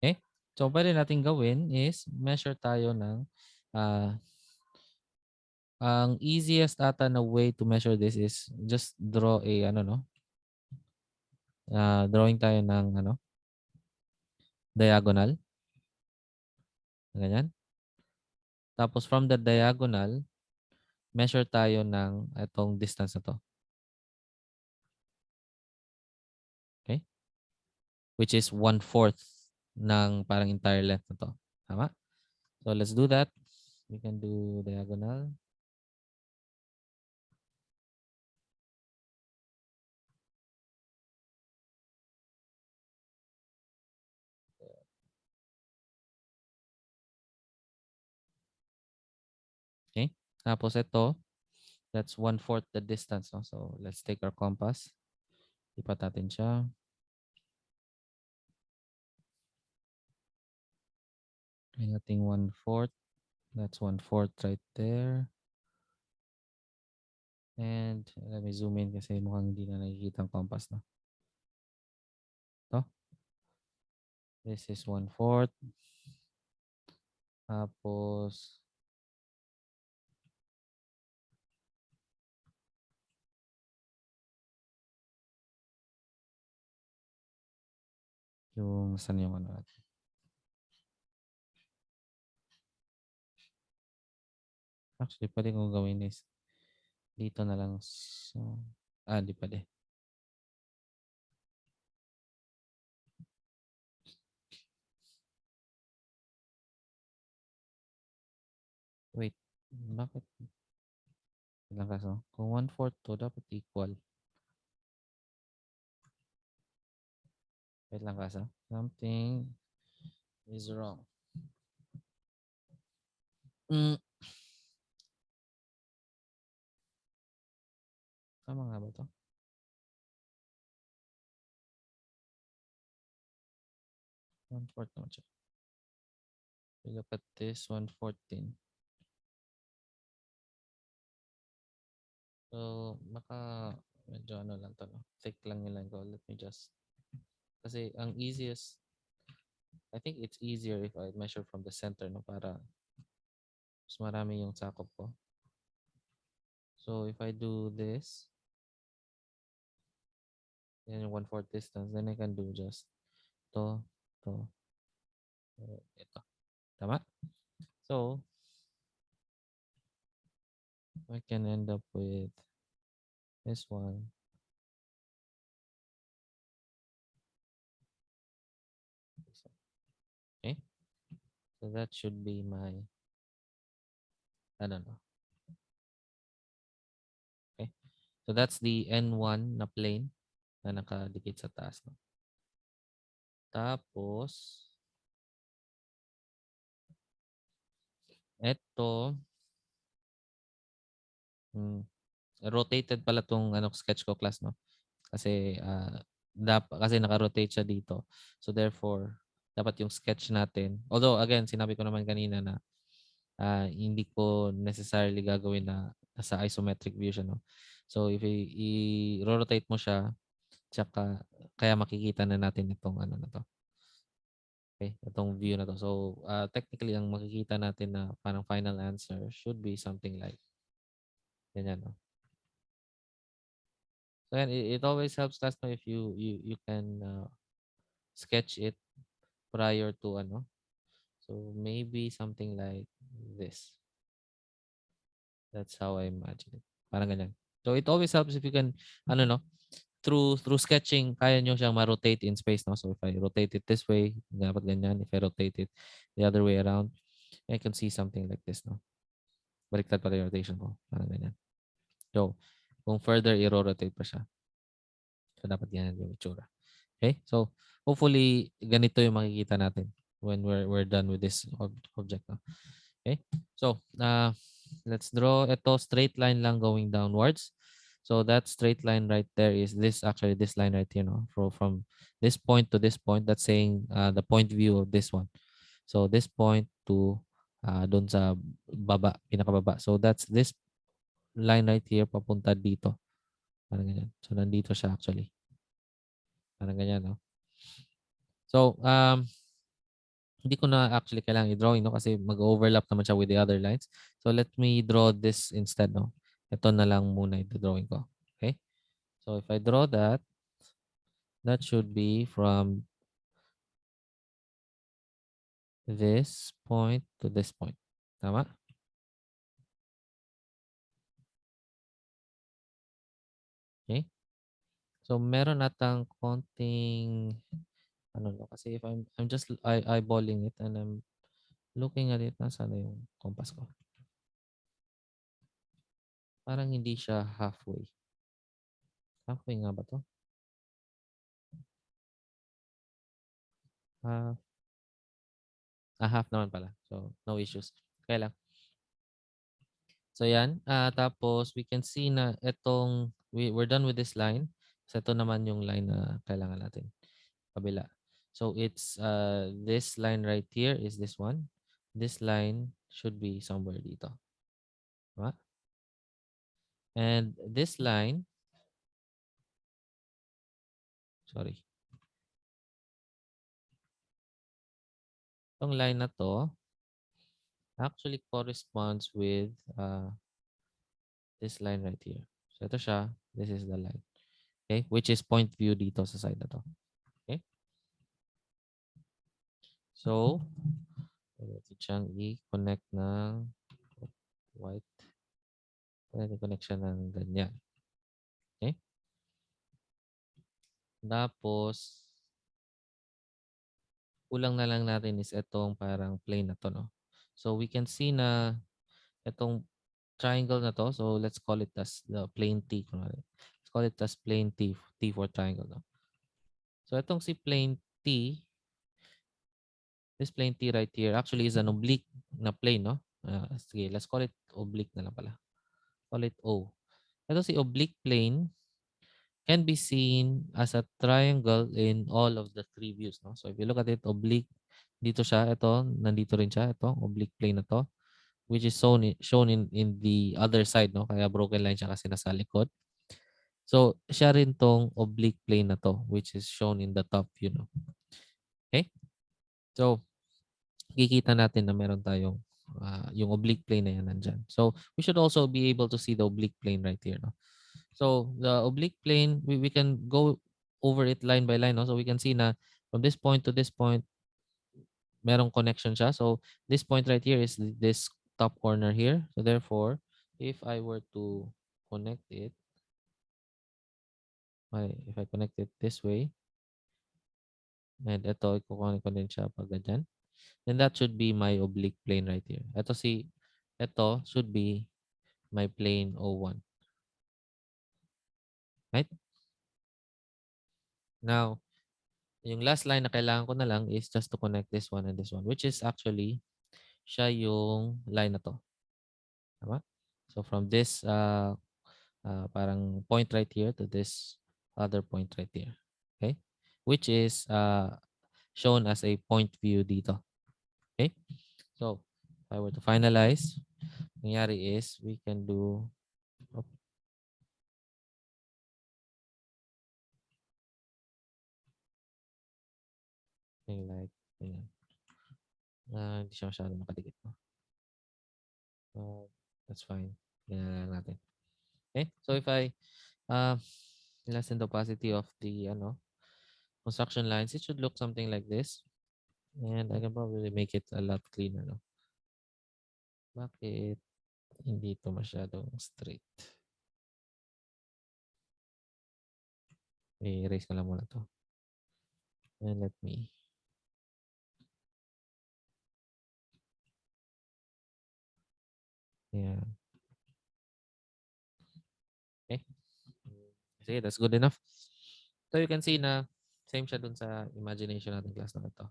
Okay? So, pwede natin gawin is measure tayo ng ang easiest ata na way to measure this is just draw a ano no, drawing tayo ng ano, diagonal. Ganyan. Tapos from the diagonal, measure tayo ng itong distance na to. Okay? Which is 1/4 ng parang entire length na to. Tama? So let's do that. We can do diagonal. Okay? Tapos ito, that's 1/4 the distance. No? So let's take our compass. Ipat natin siya. May nating 1/4. That's 1/4 right there. And let me zoom in kasi mukhang hindi na nakikita ang compass. No? Ito. This is 1/4. Tapos, yung saan yung ano natin. Actually, pwede kong gawin is dito na lang. So, di pwede. Wait, bakit? Ilang kaso? Kung 1/4 to, dapat equal. Wait lang kaso. Something is wrong. Tama nga ba to? 1/4 naman siya. We look at this, 1/14. So, medyo ano lang to, no? Thick lang yung line ko. Let me just, kasi ang easiest, I think it's easier if I measure from the center, no? Para mas marami yung sakop ko. So, if I do this, yan yung 1/4 distance, then I can do just to, ito. Tama? So, I can end up with this one. Okay? So, that should be my, I don't know. Okay? So, that's the N1 na plane na nakadikit sa taas. No? Tapos, ito, rotated pala tong ano, sketch ko class, no? Kasi, kasi naka-rotate siya dito. So, therefore, dapat yung sketch natin. Although, again, sinabi ko naman kanina na hindi ko necessarily gagawin na sa isometric view siya, no? So, if i-rotate mo siya, tsaka, kaya makikita na natin itong ano na to. Okay, itong view na to. So, technically, ang makikita natin na parang final answer should be something like ganyan, no? So, yan, it always helps class no, if you can sketch it prior to ano. So, maybe something like this. That's how I imagine it. Parang ganyan. So, it always helps if you can, ano no, through sketching, kaya nyo siyang ma-rotate in space, no? So, if I rotate it this way, dapat ganyan. If I rotate it the other way around, I can see something like this, no? Baliktad pala yung rotation ko. Parang ganyan. So, kung further, i-rotate pa siya. So, dapat ganyan yung itsura. Okay? So, hopefully, ganito yung makikita natin when we're done with this object. No? Okay? So, let's draw ito. Straight line lang going downwards. So that straight line right there is this line right here, no? From this point to this point, that's saying the point view of this one. So this point to doon sa baba, pinakababa. So that's this line right here papunta dito. Parang ganyan. So nandito siya actually. Parang ganyan, no? So hindi ko na actually kailangan i-drawing, no? Kasi mag-overlap naman siya with the other lines. So let me draw this instead, no? Ito na lang muna i-drawing ko. Okay? So if I draw that, that should be from this point to this point. Tama? Okay? So meron natang konting ano, no? Kasi if I'm just eyeballing it and I'm looking at it, nasaan na yung compass ko? Parang hindi siya halfway. Halfway nga ba to? Ah, half naman pala. So no issues. Okay lang. So yan. Tapos we can see na we're done with this line. So ito naman yung line na kailangan natin. Kabila. So it's this line right here is this one. This line should be somewhere dito. Diba? And this line, sorry. Itong line na to actually corresponds with this line right here. So ito siya. This is the line. Okay? Which is point view dito sa side na to. Okay? So, pwede siyang i-connect ng white. Pwede connect siya ng ganyan. Okay? Tapos, kulang na lang natin is itong parang plane na to, no? So, we can see na itong triangle na to. So, let's call it as the plane T. Let's call it as plane T, T for triangle, no? So, itong si plane T, this plane T right here actually is an oblique na plane, no? Sige, let's call it oblique na lang pala. Call it O. Ito si oblique plane can be seen as a triangle in all of the three views, no? So if you look at it, oblique, dito siya, ito, nandito rin siya, ito, oblique plane na to, which is shown in the other side, no? Kaya broken line siya kasi nasa likod. So, siya rin tong oblique plane na to, which is shown in the top view, no? Okay? So, kikita natin na meron tayong yung oblique plane na yan nandyan. So, we should also be able to see the oblique plane right here, no? So, the oblique plane, we can go over it line by line, no? So, we can see na from this point to this point, merong connection siya. So, this point right here is this top corner here. So, therefore, if I were to connect it, if I connect it this way, and ito, ikukunin ko din siya pag ganyan, then that should be my oblique plane right here. Ito should be my plane O1. Right? Now, yung last line na kailangan ko na lang is just to connect this one and this one, which is actually siya yung line na to. Tama? So from this parang point right here to this other point right here. Okay? Which is shown as a point view dito. Okay? So, if I were to finalize, nangyari is we can do something like ganyan. Hindi siya masyadong nakadikit. No? That's fine. Ganyan lang natin. Okay? So if I lessen the opacity of the construction lines, it should look something like this. And I can probably make it a lot cleaner. No? Bakit hindi ito masyadong straight? I-erase ko lang muna to. And let me yeah. Okay. Sige, that's good enough. So you can see na same siya dun sa imagination natin class na ito.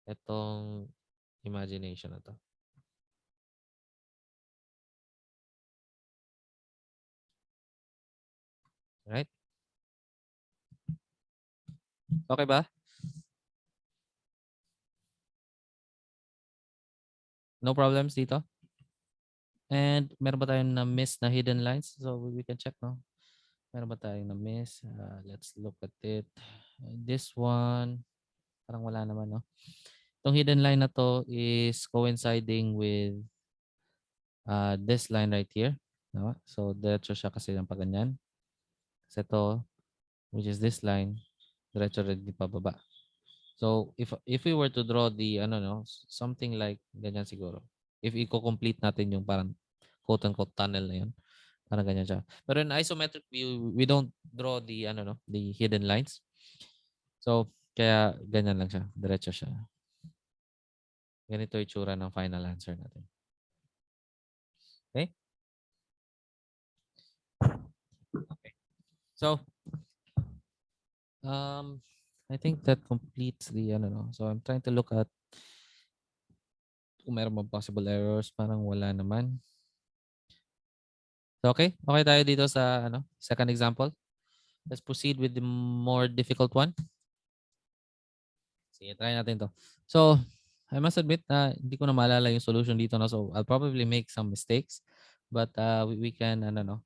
Itong imagination na to. Right? Okay ba? No problems dito? And meron ba tayong na-miss na hidden lines? So we can check, no? Meron ba tayong na-miss? Let's look at it. This one, parang wala naman, no? Itong hidden line na to is coinciding with this line right here. No? So, diretso siya kasi ng paganyan. Kasi ito, which is this line, diretso rin di pababa. So, if we were to draw the, ano no, something like ganyan siguro. If i-complete natin yung parang quote-unquote tunnel na yun, parang ganyan siya. Pero in isometric view, we don't draw the, ano no, the hidden lines. So, kaya ganyan lang siya. Diretso siya. Ganito yung itsura ng final answer natin. Okay? Okay. So, I think that completes the, ano no. So, I'm trying to look at kung meron bang possible errors. Parang wala naman. So, okay? Okay tayo dito sa, ano, second example. Let's proceed with the more difficult one. Sige, try natin to. So, I must admit na hindi ko na maalala yung solution dito. No? So, I'll probably make some mistakes. But we can, ano no,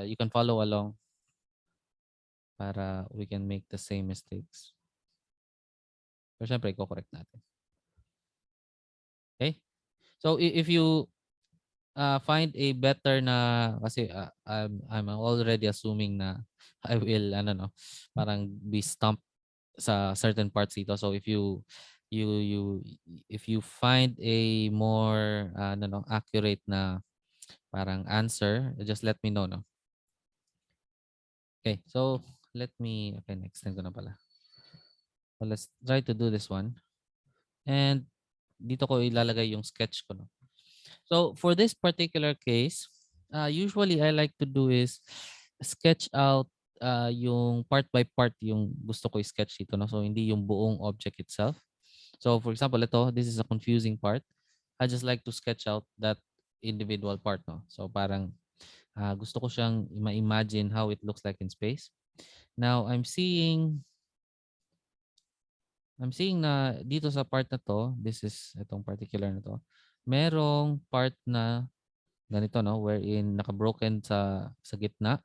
you can follow along para we can make the same mistakes. Pero syempre, i-correct natin. Okay? So, if you find a better na, kasi I'm already assuming na I will, ano no, parang be stumped sa certain parts dito. So you you if you find a more ano no, accurate na parang answer, just let me know, no. Okay, so let me, okay, next time ko na pala. So let's try to do this one. And dito ko ilalagay yung sketch ko, no. So for this particular case, usually I like to do is sketch out yung part by part yung gusto ko i-sketch dito, no. So hindi yung buong object itself. So for example, this is a confusing part. I just like to sketch out that individual part, no. So parang gusto ko siyang ma-imagine how it looks like in space. Now, I'm seeing na dito sa part na to, this is itong particular na to, merong part na ganito, no, wherein naka-broken sa gitna.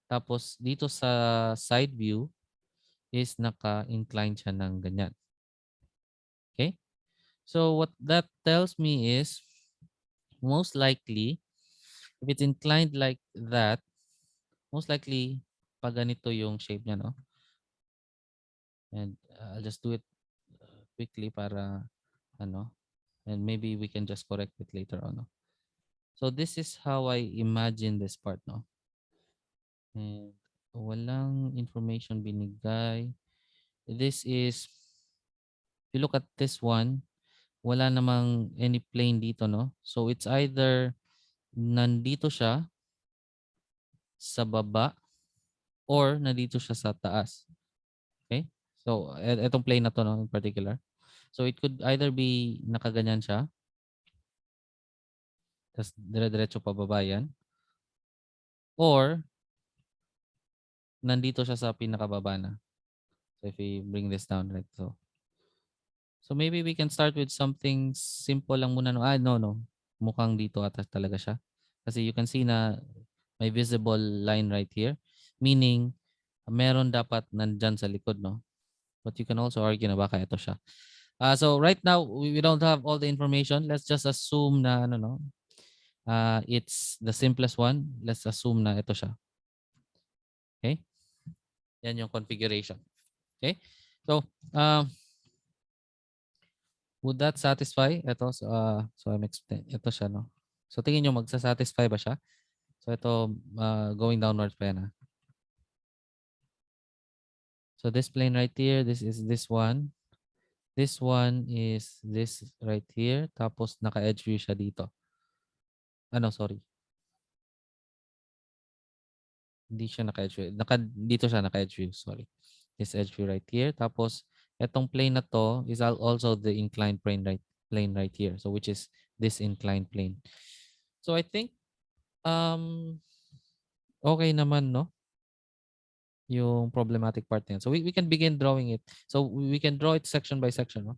Tapos dito sa side view is naka-incline siya ng ganyan. Okay? So what that tells me is most likely if it's inclined like that, most likely pag ganito yung shape niya, no? And I'll just do it quickly para ano, and maybe we can just correct it later on, no? So this is how I imagine this part, no? And walang information binigay. This is, if you look at this one, wala namang any plane dito, no? So it's either nandito siya sa baba or nandito siya sa taas. Okay? So etong plane na to, no, in particular. So it could either be nakaganyan siya, tapos dire-diretso pababa yan, or nandito siya sa pinakababa na. So if we bring this down like so. So maybe we can start with something simple lang muna. No, no. Mukhang dito ata talaga siya. Kasi you can see na may visible line right here. Meaning, meron dapat nandyan sa likod, no? But you can also argue na baka ito siya. So right now, we don't have all the information. Let's just assume na, ano, no? It's the simplest one. Let's assume na ito siya. Okay? Yan yung configuration. Okay? So, would that satisfy? Ito, so I'm ito siya, no? So tingin nyo magsasatisfy ba siya? So ito, going downwards pa yan, ha? So this plane right here, this is this one. This one is this right here. Tapos naka-edge view siya dito. Ano, sorry. Hindi siya naka-edge view. Dito siya naka-edge view, sorry. This edge view right here. Tapos etong plane na to is also the inclined plane right here. So which is this inclined plane. So I think okay naman, no? yung problematic part niyan. So we can begin drawing it. So we can draw it section by section, no?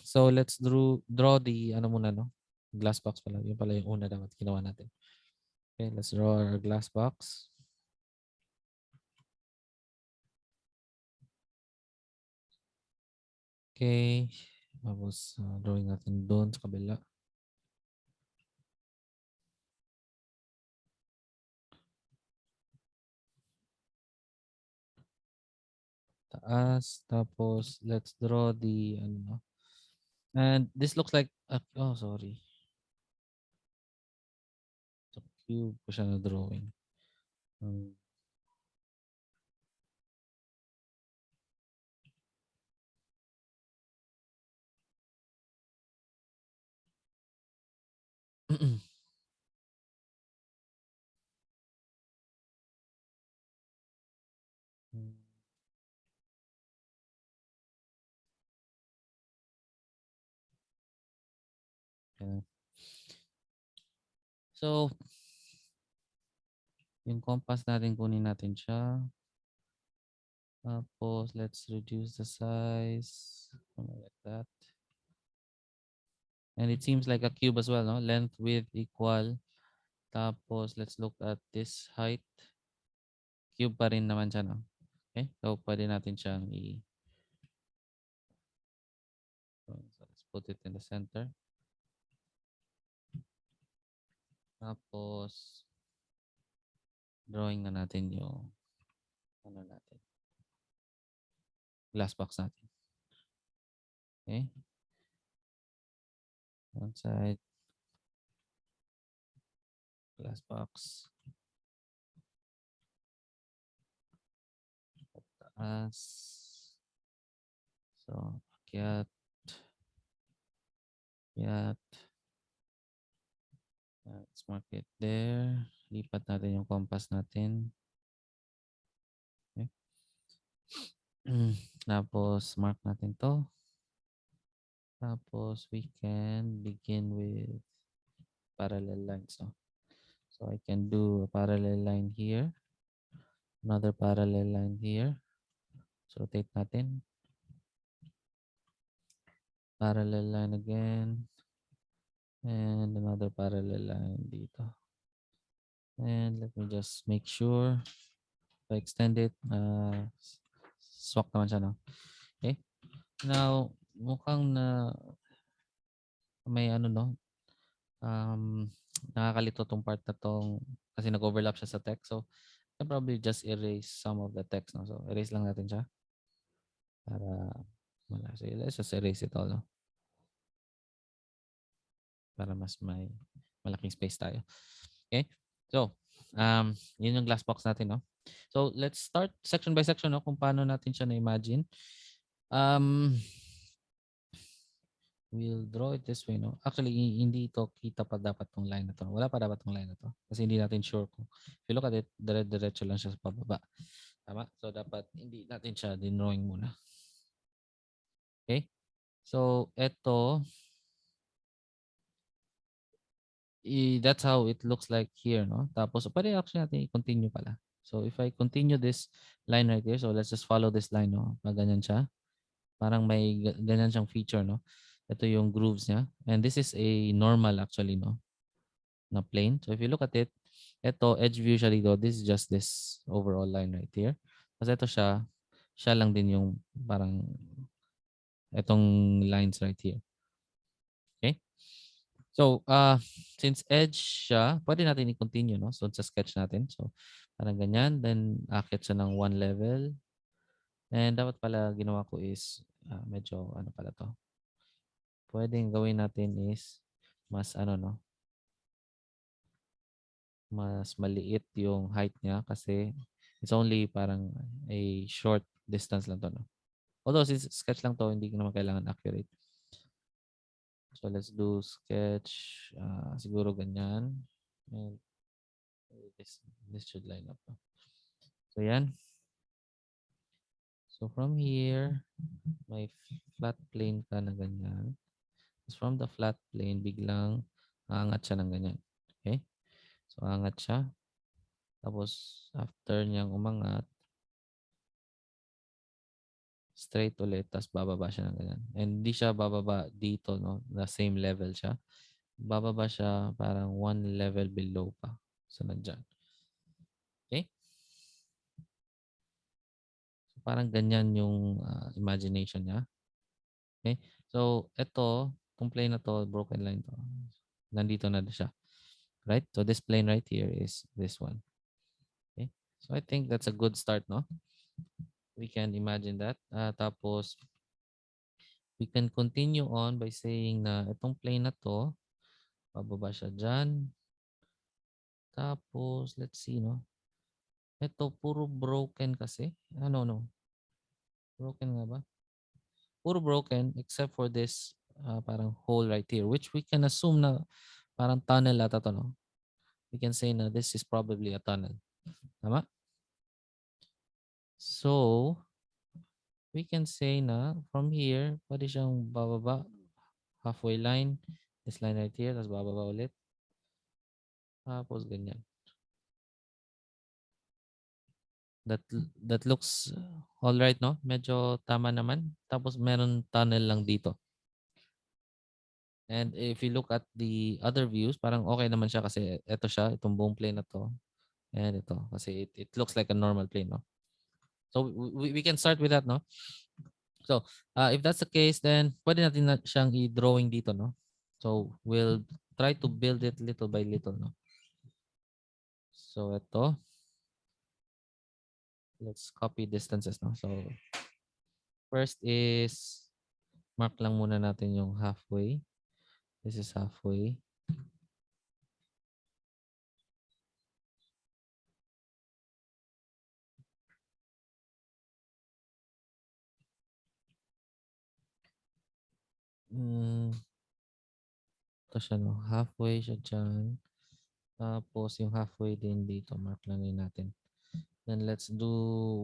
So let's draw the ano muna, no? Glass box pala. Yun pala yung una dapat ginawa natin. Okay, let's draw our glass box. Okay. Tapos drawing natin doon sa kabila. Taas. Tapos let's draw the ano, no? And this looks like oh, sorry. So, cube ko siya na drawing. Okay. So, yung compass natin, kunin natin siya. Tapos, let's reduce the size. Like that. And it seems like a cube as well, no? Length, width equal. Tapos, let's look at this height. Cube pa rin naman siya, no? Okay? So, pwede natin siyang so, let's put it in the center. Tapos, drawing na natin yung ano natin. Glass box natin. Okay? One side. Glass box. Taas. So, akyat. Akyat. Let's mark it there. Lipat natin yung compass natin. Okay. Tapos, mark natin to. Tapos, we can begin with parallel lines. No? So, I can do a parallel line here. Another parallel line here. So, rotate natin. Parallel line again. And another parallel line dito. And let me just make sure. If I extend it, swak naman siya, no? Okay. Now, mukhang na may ano, no? Nakakalito tong part na tong kasi nag-overlap siya sa text. So, I can probably just erase some of the text, no? So, erase lang natin siya para wala. So, let's just erase it all, no? Para mas may malaking space tayo. Okay? So, yun yung glass box natin, no? So, let's start section by section, no? Kung paano natin siya na-imagine. We'll draw it this way, no? Actually, hindi ito kita pa dapat tong line na to. Wala pa dapat tong line na to. Kasi hindi natin sure kung if you look at it, dire-diretso lang siya sa pababa. Tama? So, dapat hindi natin siya dinrawing muna. Okay? So, ito, that's how it looks like here, no? Tapos, pwede actually natin i-continue pala. So, if I continue this line right here, so let's just follow this line, no? Pag ganyan siya. Parang may ganyan siyang feature, no? Ito yung grooves niya. And this is a normal actually, no? Na plane. So if you look at it, ito, edge view siya dito. This is just this overall line right here. Kasi ito siya lang din yung parang itong lines right here. Okay? So, since edge siya, pwede natin i-continue, no? So, sa sketch natin. So, parang ganyan. Then, akit siya ng one level. And dapat pala ginawa ko is, medyo, ano pala to? Pwedeng gawin natin is, mas ano, no? Mas maliit yung height niya kasi it's only parang a short distance lang to, no? Although since sketch lang to, hindi naman kailangan accurate. So let's do sketch. Siguro ganyan. And this should line up. No? So yan. So from here, may flat plane ka na ganyan. Tapos from the flat plane, biglang aangat siya ng ganyan. Okay? So aangat siya. Tapos, after niyang umangat, straight ulit, tapos bababa siya ng ganyan. And hindi siya bababa dito, no? Na same level siya. Bababa siya parang one level below pa. So, nandyan. Okay? So, parang ganyan yung imagination niya. Okay? So, ito, itong plane na to, broken line to, nandito na siya. Right? So, this plane right here is this one. Okay? So, I think that's a good start, no? We can imagine that. Tapos, we can continue on by saying na itong plane na to, bababa siya dyan. Tapos, let's see, no? Ito, puro broken kasi. No. Broken nga ba? Puro broken except for this parang hole right here, which we can assume na parang tunnel ata to, no? We can say na this is probably a tunnel. Tama? So, we can say na from here, pwede siyang bababa halfway line. This line right here, tapos bababa ulit. Tapos ganyan. That looks all right, no? Medyo tama naman. Tapos meron tunnel lang dito. And if you look at the other views, parang okay naman siya kasi ito siya, itong buong plane na to. And ito, kasi it looks like a normal plane, no? So we can start with that, no? So if that's the case, then pwede natin na siyang i-drawing dito, no? So we'll try to build it little by little, no? So ito, let's copy distances, no? So first is mark lang muna natin yung halfway. This is halfway. Ito siya, no? Halfway siya dyan. Tapos yung halfway din dito, mark lang din natin. Then let's do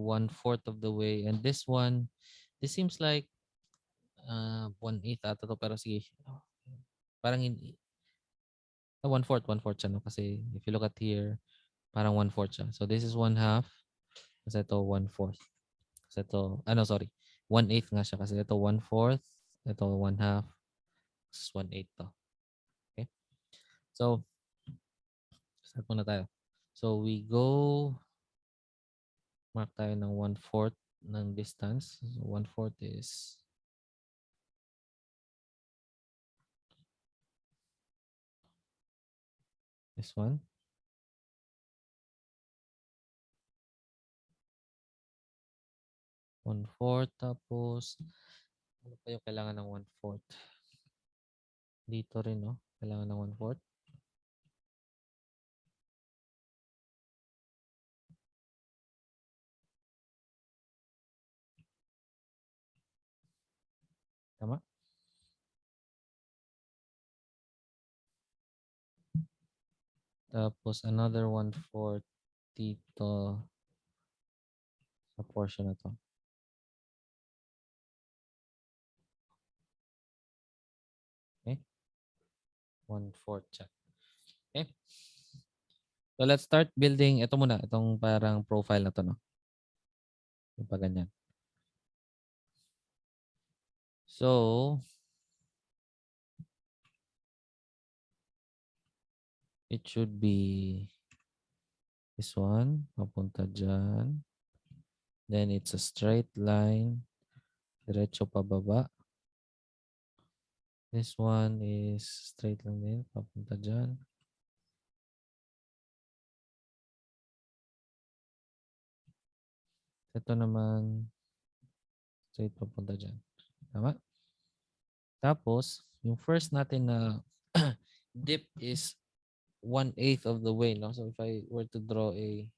1/4 of the way. And this one, this seems like 1/8 ata to, pero sige. Parang 1/4 siya, no? Kasi if you look at here, parang 1/4 siya. So this is 1/2. Kasi ito 1/4. Kasi ito, sorry. 1/8 nga siya kasi ito 1/4. Ito 1/2. This is 1/8 to. Okay? So, start muna tayo. So we go, mark tayo ng 1/4 ng distance. So 1/4 is this one. 1/4 tapos ano pa yung kailangan ng 1/4? Dito rin, no? Kailangan ng 1/4. Tama? Tapos another 1/4 dito sa portion na to. Okay? 1/4 siya. Okay? So let's start building. Ito muna. Itong parang profile na to, no? Yung pa ganyan. So, it should be this one. Papunta dyan. Then it's a straight line. Diretso pababa. This one is straight lang din. Papunta dyan. Ito naman, straight papunta dyan. Tama? Tapos, yung first natin na dip is 1/8 of the way, no? So if I were to draw a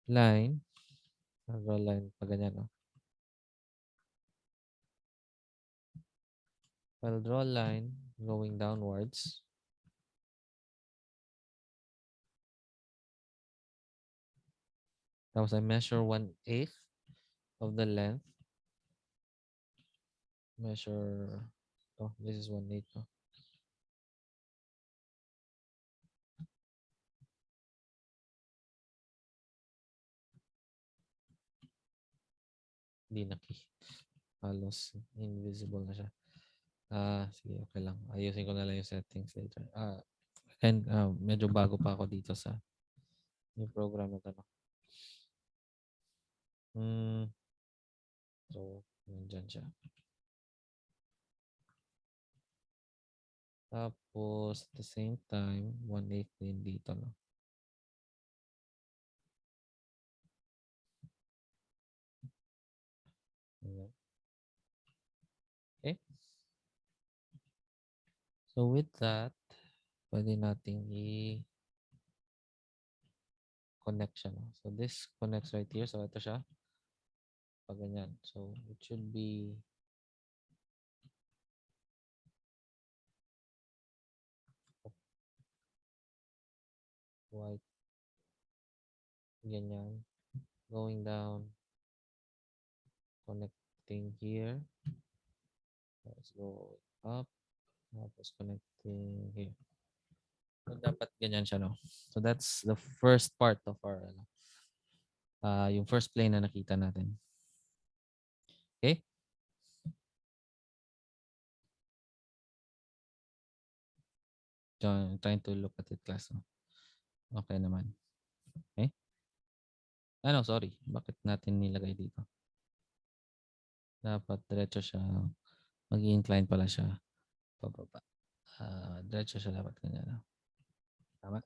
line, I'll draw a line pa ganyan, no? I'll draw a line going downwards. Tapos I measure 1/8 of the length. Measure, oh, this is 1/8, no? Hindi halos invisible na siya. Sige, okay lang. Ayusin ko na lang yung settings later. And medyo bago pa ako dito sa yung program na to. No? So, nandyan siya. Tapos, at the same time, 1/8 din dito. No? Ayan. Okay. So, with that, pwede nating i-connect siya. No? So, this connects right here. So, ito siya. Pag ganyan. So, it should be white. Ganyan. Going down. Connecting here. Let's go up. Tapos connecting here. So, dapat ganyan siya, no? So, that's the first part of our, yung first plane na nakita natin. Okay? Trying to look at it, class. No? Okay naman. Okay? Sorry. Bakit natin nilagay dito? Dapat diretso siya. Mag-incline pala siya. Pababa. Diretso siya dapat ganyan. No? Tama?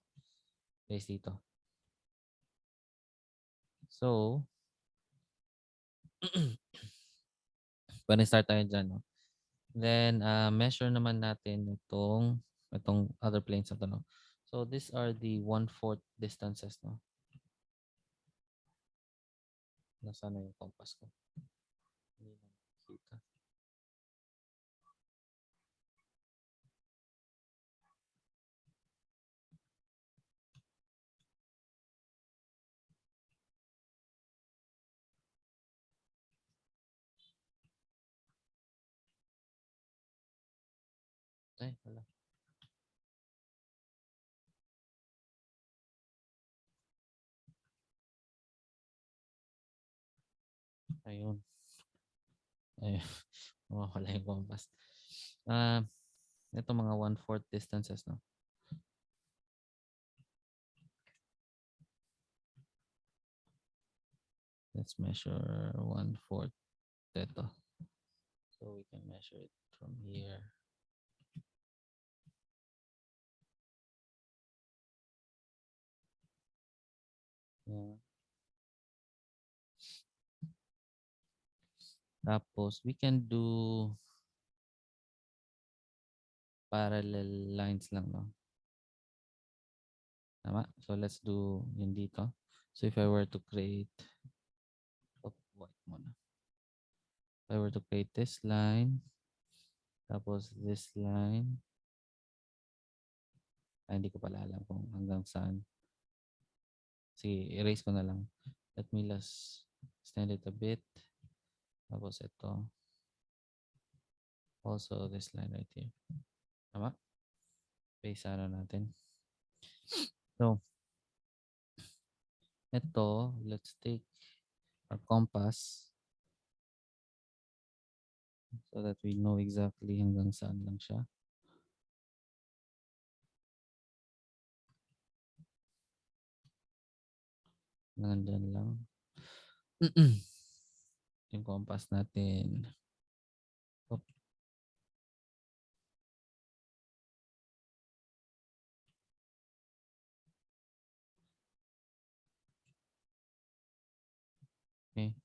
Base dito. So, pwede start tayo dyan. No? Then, measure naman natin itong other planes na to. No? So, these are the 1/4 distances. No? Nasaan na yung compass ko? Hindi na nakikita. Ay, wala. Ayun. Ayun. Wala yung compass. Ito mga 1/4 distances. No? Let's measure 1/4 ito. So, we can measure it from here. Yeah. Tapos, we can do parallel lines lang, no? Tama? So, let's do yun dito. So, if I were to create, white muna. If I were to create this line, tapos this line, hindi ko pala alam kung hanggang saan. Sige, erase ko na lang. Let me just extend it a bit. Tapos ito. Also, this line right here. Tama? Base natin. So, ito, let's take our compass so that we know exactly hanggang saan lang siya. Nandyan lang. Yung compass natin. Oh, okay.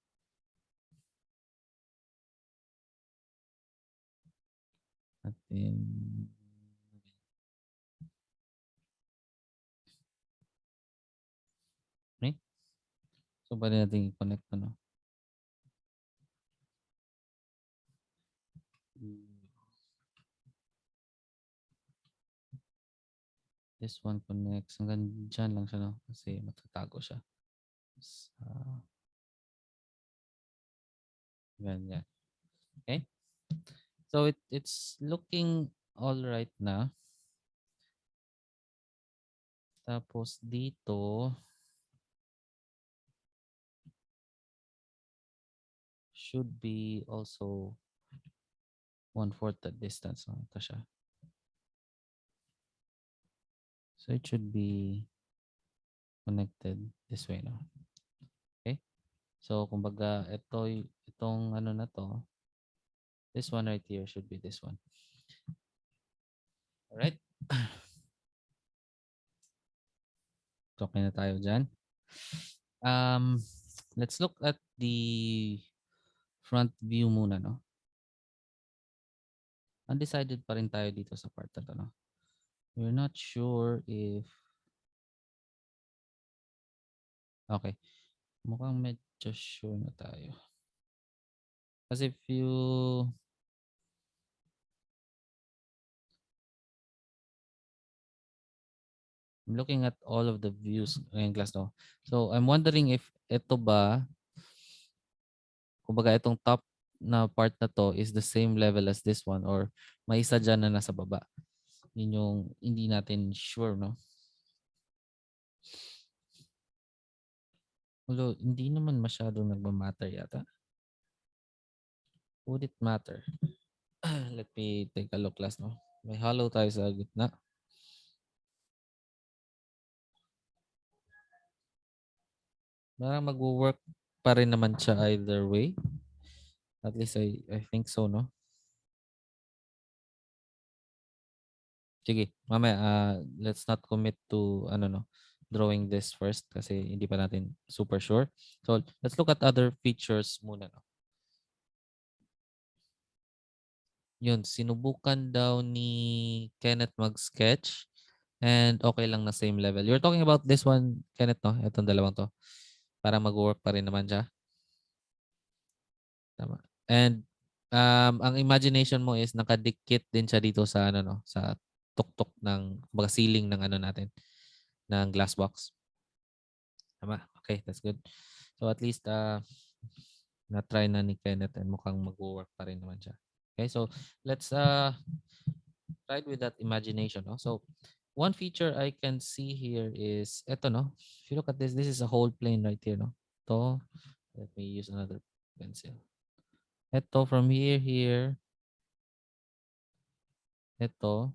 Natin. Okay. So, pwede natin i-connect ano. This one connects. Hanggang dyan lang siya, no? Kasi matatago siya. Ganyan. Okay? So, it's looking all right na. Tapos dito, should be also 1/4 the distance. No? Ito siya. So it should be connected this way. No? Okay. So kumbaga itong ano na to, this one right here should be this one. Alright. Okay na tayo dyan. Let's look at the front view muna, no? Undecided pa rin tayo dito sa part na to, no? We're not sure if... Okay. Mukhang medyo sure na tayo. Kasi if you... I'm looking at all of the views ngayong class, no? So, I'm wondering if ito ba, kumbaga itong top na part na to is the same level as this one or may isa dyan na nasa baba. Yun yung hindi natin sure, no? Although, hindi naman masyadong nagmamatter yata. Would it matter? Let me take a look last, no? May hollow tayo sa gitna. Parang mag-work pa rin naman siya either way. At least I think so, no? Sige, mamaya let's not commit to ano no, drawing this first kasi hindi pa natin super sure. So, let's look at other features muna, no? Yun, sinubukan daw ni Kenneth mag-sketch and okay lang na same level. You're talking about this one, Kenneth, no? Itong dalawang to. Para mag-work pa rin naman siya. Tama. And ang imagination mo is nakadikit din siya dito sa ano no, sa tuktok ng baga ceiling ng ano natin, ng glass box. Tama. Okay, that's good. So at least na-try na ni Kenneth and mukhang mag-work pa rin naman siya. Okay, so let's try with that imagination, no? So one feature I can see here is eto, no? If you look at this is a whole plane right here, no? To, let me use another pencil. Ito from here, ito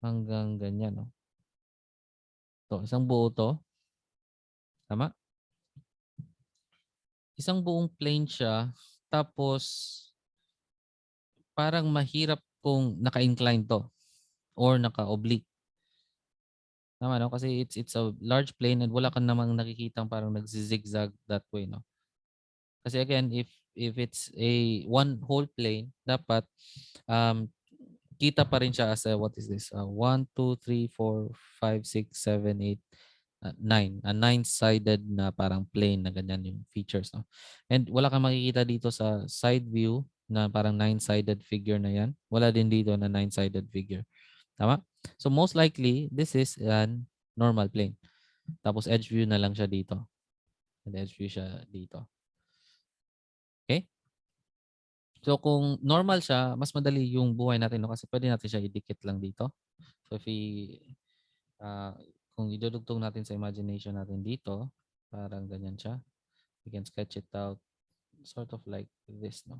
hanggang ganyan, no? To, isang buo to. Tama? Isang buong plane siya. Tapos parang mahirap kung naka-incline to or naka-oblique. Tama, no? Kasi it's a large plane and wala ka namang nakikitang parang nagzizigzag that way, no? Kasi again, if it's a one whole plane, dapat um kita pa rin siya as a, what is this? 1, 2, 3, 4, 5, 6, 7, 8, 9. A nine-sided na parang plane na ganyan yung features, no? And wala kang makikita dito sa side view na parang nine-sided figure na yan. Wala din dito na nine-sided figure. Tama? So most likely, this is an normal plane. Tapos edge view na lang siya dito. And edge view siya dito. Okay? So kung normal siya, mas madali yung buhay natin, no? Kasi pwede natin siya idikit lang dito. So if kung idudugtong natin sa imagination natin dito, parang ganyan siya. We can sketch it out sort of like this, no?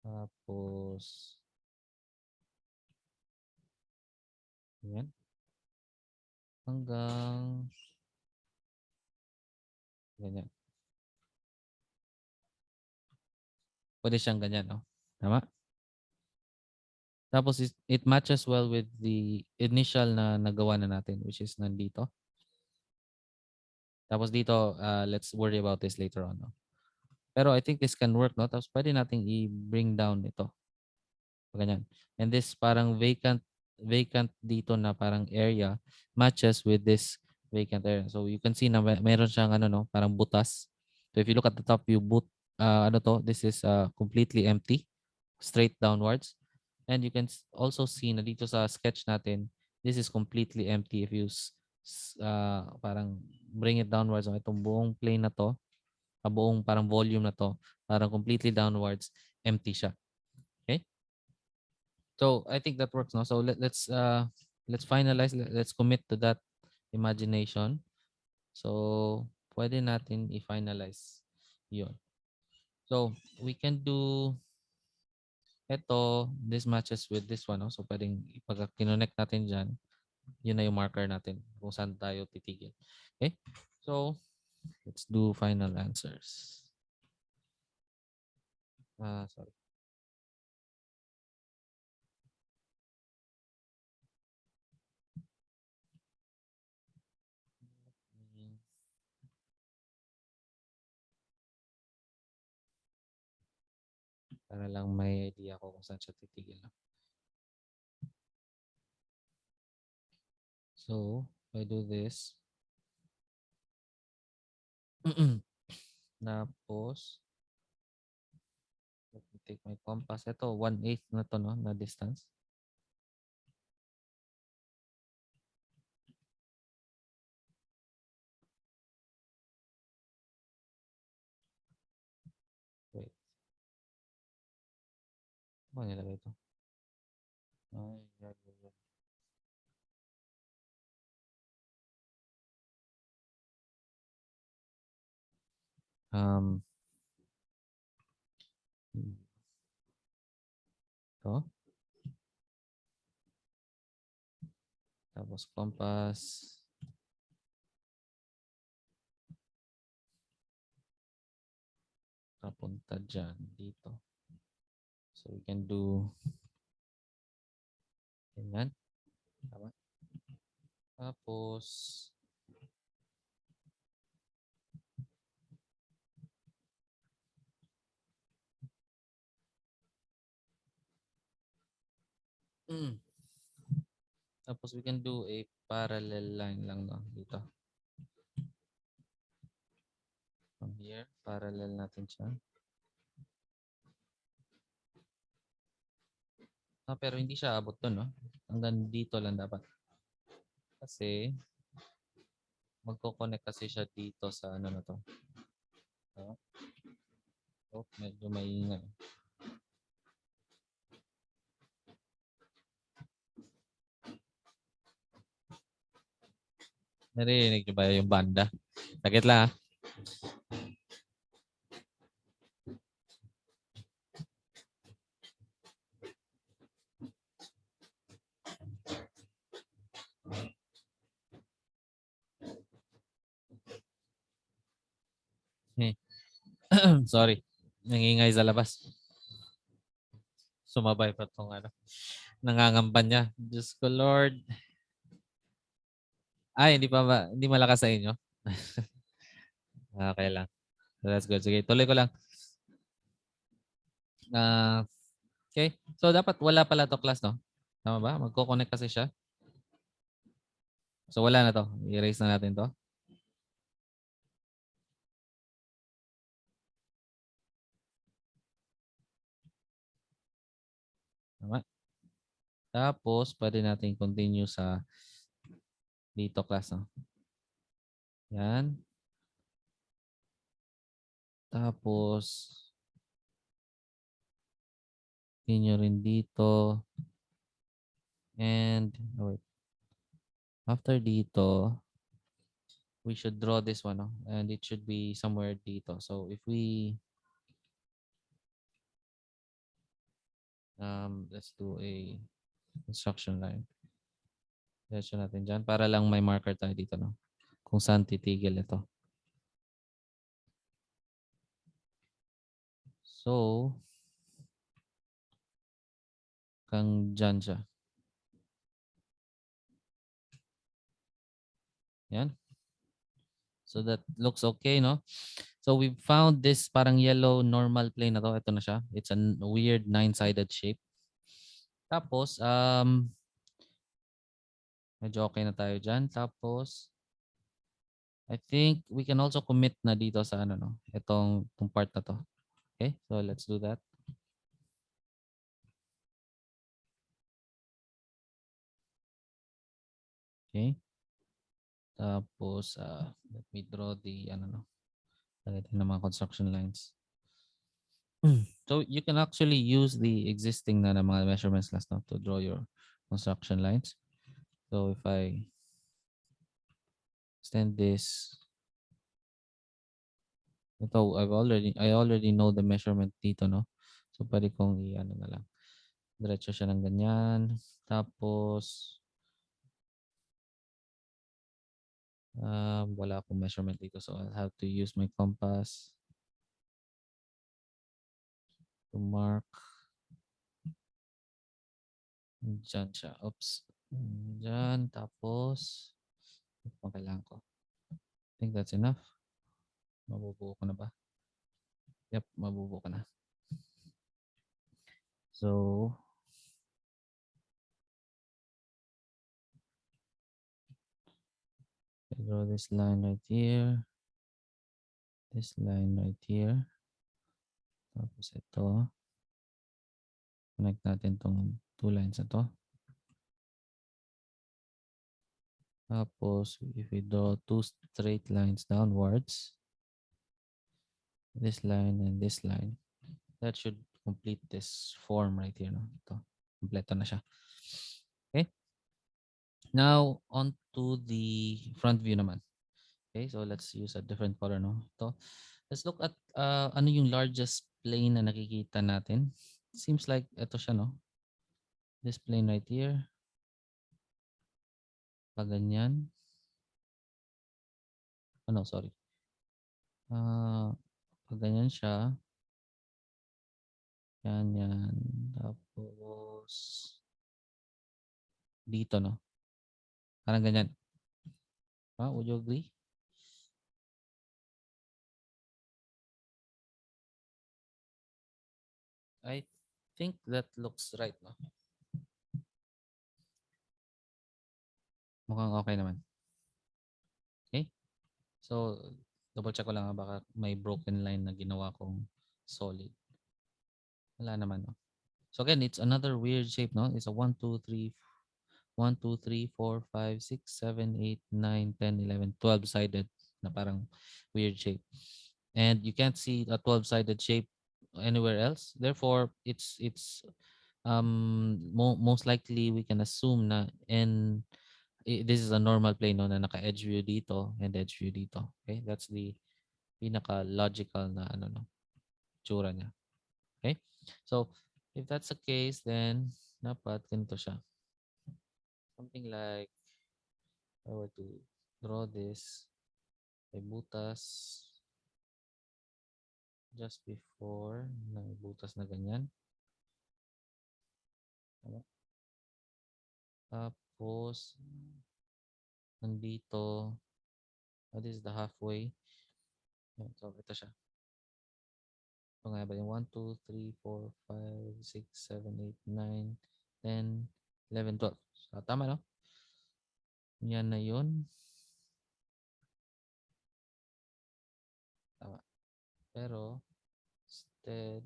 Tapos, yan. Hanggang ganyan. Pwede siyang ganyan, no? Tama? Tapos it matches well with the initial na nagawa na natin, which is nandito. Tapos dito, let's worry about this later on, no? Pero I think this can work, no? Tapos pwede nating i-bring down ito. Ganyan. And this parang vacant dito na parang area matches with this vacant area. So you can see na meron siyang ano, no, parang butas. So if you look at the top view, ano to, this is completely empty, straight downwards. And you can also see na dito sa sketch natin, this is completely empty if you parang bring it downwards. So itong buong plane na to, buong parang volume na to, parang completely downwards, empty siya. Okay? So I think that works now. So let's finalize. Let's commit to that imagination. So pwede natin i-finalize. Yun. So, we can do ito, this matches with this one. No? So, pwedeng pag kinonect natin dyan, yun na yung marker natin kung saan tayo titigil. Okay? So, let's do final answers. Sorry. Para lang may idea ko kung saan siya titigil. So, if I do this, tapos, let me take my compass. Ito, 1/8 na to, no? Na distance. Wait. Ano nilagay ito? Ay, yan. Um, ito. Tapos compass. Papunta dyan, dito. So, we can do ganyan. Tama. Tapos, tapos we can do a parallel line lang, no? Dito. From here, parallel natin siya. Pero hindi siya abot doon, no? Hanggang dito lang dapat. Kasi, magko-connect kasi siya dito sa ano na to. So, medyo maingay. Narinig niyo ba yung banda? Sakit lang, ha? Sorry. Nangingay sa labas. Sumabay pa tong ano. Nangangamba niya. Diyos ko, Lord. Ay, hindi malakas sa inyo? Okay lang. So that's good. Sige, tuloy ko lang. Okay. So, dapat wala pala to class, no? Tama ba? Magko-connect kasi siya. So, wala na to. I-erase na natin to. Tama. Tapos, pwede natin continue sa dito class, no? Yan. Tapos, continue rin dito. And, wait. After dito, we should draw this one, no? And it should be somewhere dito. So, if we, let's do a construction line. Diretso natin dyan para lang may marker tayo dito, no? Kung saan titigil ito. So, kang dyan siya. Yan. So that looks okay, no? So we found this parang yellow normal plane na to. Ito na siya. It's a weird 9-sided shape. Tapos, medyo okay na tayo dyan. Tapos, I think we can also commit na dito sa ano, no? Itong part na to. Okay, so let's do that. Okay. Tapos, let me draw the, ano, no? Lagyan ng mga construction lines. So you can actually use the existing na mga measurements class, no, to draw your construction lines. So if I extend this Ito, I already know the measurement dito, no? So, pwede kong i-ano na lang. Diretso siya ng ganyan. Tapos, wala akong measurement dito. So, I'll have to use my compass to mark. Diyan siya. Oops. Diyan. Tapos, ito pang kailangan ko. I think that's enough. Mabubuo ko na ba? Yep, mabubuo ko na. So, I draw this line right here. This line right here. Tapos ito. Connect natin tong two lines na to. Tapos, if we draw two straight lines downwards, this line and this line, that should complete this form right here. No? Ito, kompleto na siya. Okay? Now, on to the front view naman. Okay, so let's use a different color. No? Ito. Let's look at ano yung largest plane na nakikita natin. Seems like ito siya, no? This plane right here. Pag ganyan. Oh, no, sorry. Pag ganyan siya. Yan, yan. Tapos, dito, no? Parang ganyan. Would you agree? I think that looks right, no? Mukhang okay naman. Okay? So, double check ko lang baka may broken line na ginawa kong solid. Wala naman, no? So again, it's another weird shape, no? It's a 1, 2, 3, 1, 2, 3, 4, 5, 6, 7, 8, 9, 10, 11, 12-sided na parang weird shape. And you can't see a 12-sided shape anywhere else. Therefore, it's most likely we can assume na this is a normal plane, no, na naka-edge view dito and edge view dito. Okay? That's the pinaka-logical na ano, no, tsura niya. Okay? So, if that's the case, then dapat ganito siya. Something like, if I were to draw this, may butas just before ng butas na ganyan. Tapos, nandito, this is the halfway. So, ito siya. Ito nga ba yung 1, 2, 3, 4, 5, 6, 7, 8, 9, 10, 11, 12. So, tama, no? Yan na yun. Tama. Pero, instead,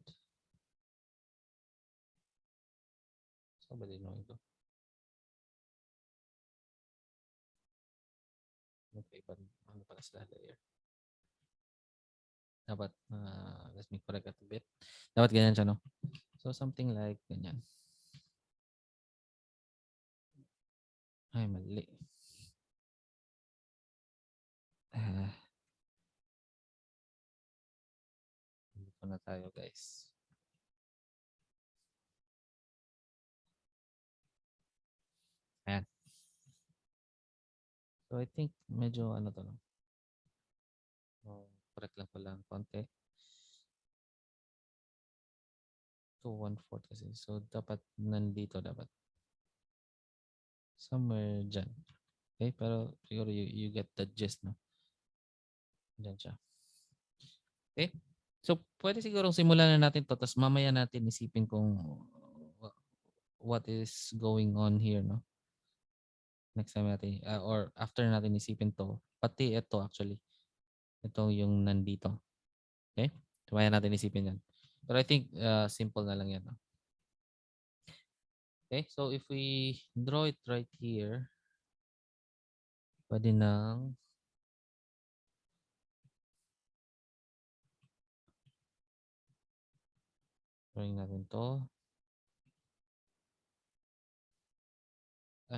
saan ba din ito? Okay, but ano pala sila layer? Dapat, let me correct it a bit. Dapat ganyan siya, no? So, something like ganyan. Ay, mali. Dito na tayo, guys. Ayan. So, I think medyo ano to, no? Correct lang ko lang konti. 2, 1/4 kasi. So, dapat nandito dapat. Somewhere dyan. Okay? Pero siguro you get the gist, no? Dyan siya. Okay? So, pwede siguro simulan na natin to. Tapos mamaya natin isipin kung what is going on here, no? Next time natin, or after natin isipin to. Pati ito actually. Ito yung nandito. Okay? So, mamaya natin isipin yan. But I think simple na lang yan, no? Okay? So, if we draw it right here, pwede nang drawing natin to.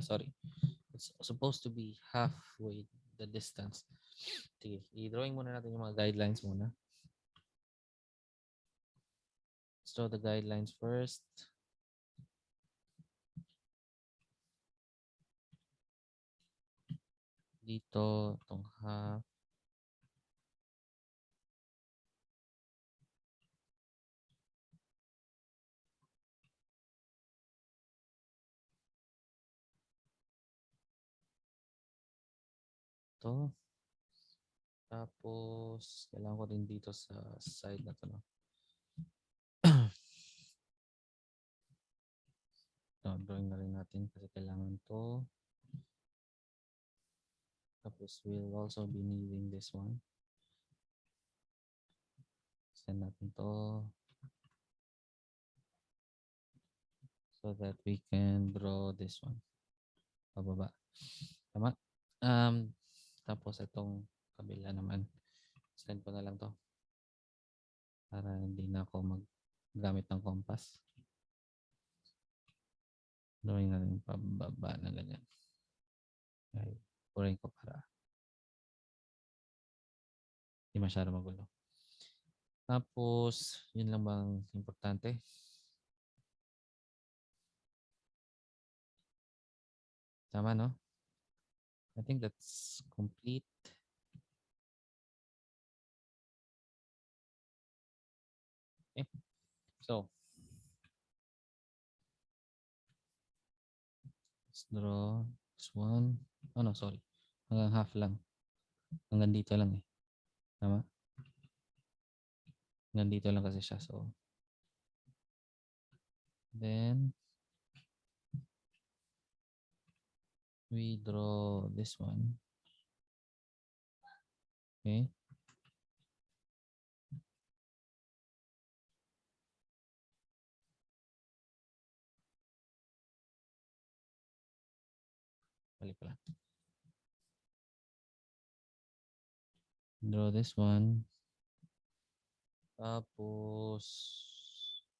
Sorry. It's supposed to be halfway the distance. Sige, i-drawing muna natin yung mga guidelines muna. Let's draw the guidelines first. Dito, itong half. Ito. Tapos, kailangan ko din dito sa side na to, no? No, drawing na rin natin kasi kailangan to. Tapos, we'll also be needing this one. Send natin to. So that we can draw this one. Pababa. Tama? Tapos, itong kabila naman. Send ko na lang to. Para hindi na ako maggamit ng compass. Drawing na rin pababa na ganyan. Okay. Purin ko para hindi masyado magulo. Tapos, yun lang bang importante? Tama, no? I think that's complete. Okay. So, let's draw this one. Oh, no, sorry. Hanggang half lang. Hanggang dito lang eh. Tama? Hanggang dito lang kasi siya. So, then, we draw this one. Okay. Balik pala. Draw this one. Tapos,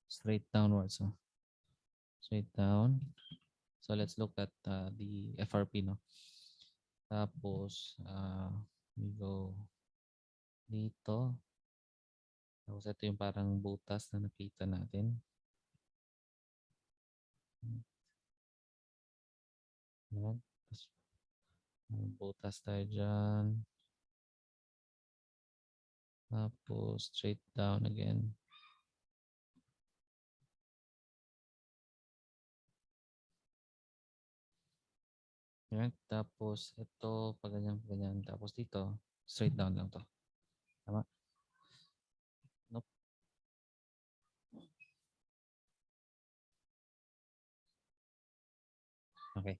straight downwards. Oh. Straight down. So, let's look at the FRP, no? Tapos, we go dito. Tapos, ito yung parang butas na nakita natin. Yan. Tapos, butas tayo dyan. Tapos, straight down again. Yan. Tapos, ito, pag ganyan. Tapos, dito, straight down lang to. Tama? Nope. Okay.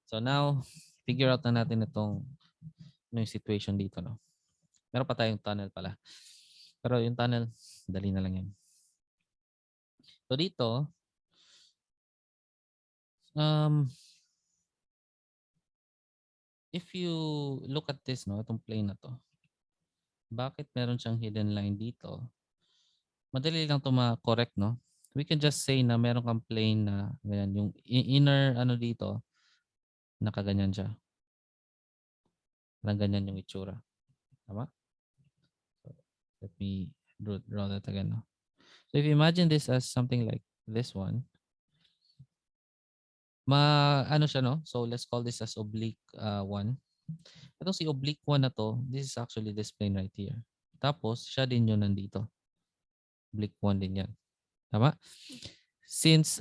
So, now, figure out na natin itong yung situation dito, no? Meron pa tayong tunnel pala. Pero yung tunnel, dali na lang yan. So, dito, if you look at this, no, itong plane na to, bakit meron siyang hidden line dito? Madali lang ito ma-correct, no? We can just say na meron kang plane na ganyan. Yung inner ano dito, nakaganyan siya. Parang ganyan yung itsura. Tama? So, let me draw that again. No? So if you imagine this as something like this one, ano siya, no? So let's call this as oblique 1. Ito si oblique 1 na to, this is actually this plane right here. Tapos, siya din yun nandito. Oblique 1 din yan. Tama? Since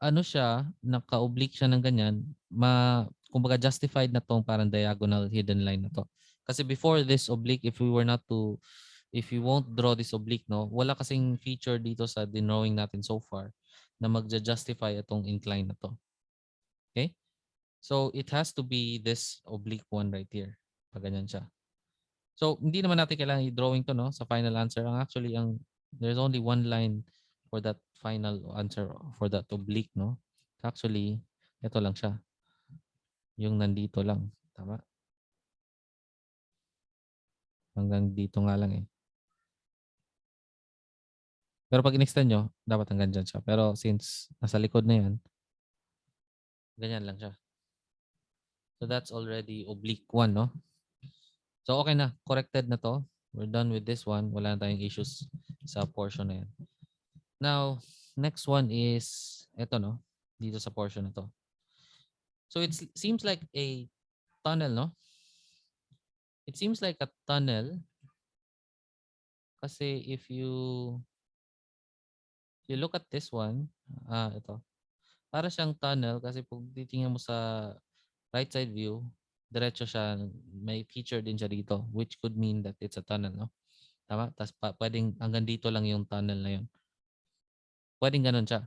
ano siya, naka-oblique siya ng ganyan, kumbaga justified na tong parang diagonal hidden line na to. Kasi before this oblique, if we won't draw this oblique, no, wala kasing feature dito sa drawing natin so far na magja-justify itong incline na to. Okay? So, it has to be this oblique one right here. Pag ganyan siya. So, hindi naman natin kailangan i-drawing to, no, sa final answer. Actually, there's only one line for that final answer for that oblique, no? Actually, ito lang siya. Yung nandito lang. Tama? Hanggang dito nga lang eh. Pero pag in-extend nyo, dapat hanggang dyan siya. Pero since nasa likod na yan, ganyan lang siya. So that's already oblique 1, no? So okay na. Corrected na to. We're done with this one. Wala na tayong issues sa portion na yan. Now, next one is, eto no, dito sa portion na to. So it seems like a tunnel, no? It seems like a tunnel kasi if you look at this one, ito. Para siyang tunnel kasi pag titingnan mo sa right side view, diretso siya, may feature din siya dito which could mean that it's a tunnel, no? Tama? Tapos pwedeng hanggang dito lang yung tunnel na yun. Pwedeng ganun siya.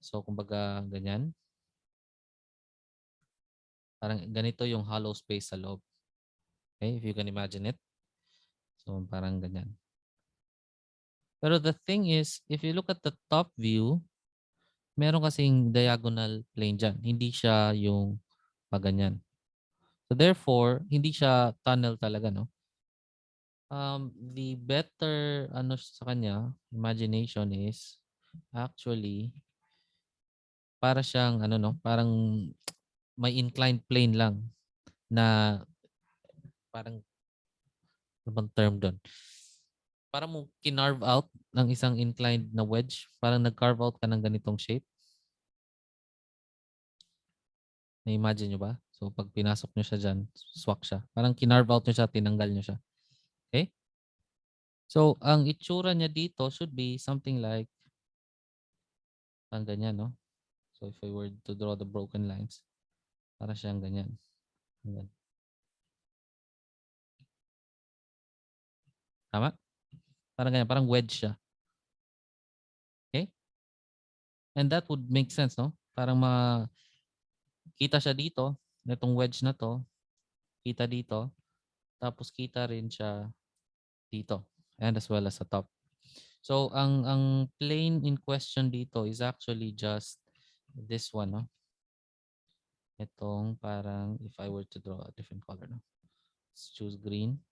So kumbaga ganyan. Parang ganito yung hollow space sa loob. Okay? If you can imagine it. So parang ganyan. Pero the thing is, if you look at the top view, meron kasing diagonal plane dyan. Hindi siya yung paganyan. So therefore, hindi siya tunnel talaga, no? The better ano sa kanya, imagination is actually para siyang ano no, parang may inclined plane lang na parang ano bang term doon? Parang mo kinarve out ng isang inclined na wedge, parang nag-carve out ka ng ganitong shape. Na-imagine nyo ba? So pag pinasok nyo siya dyan, swak siya. Parang kinarve out nyo siya, tinanggal nyo siya. Okay? So ang itsura niya dito should be something like ang ganyan, no? So if I were to draw the broken lines, para siyang ganyan. Ganyan. Tama? Parang ganyan, parang wedge siya. Okay? And that would make sense, no? Parang makita siya dito, itong wedge na to, kita dito, tapos kita rin siya dito, and as well as sa top. So ang plane in question dito is actually just this one, no? Itong parang if I were to draw a different color, no? Let's choose green.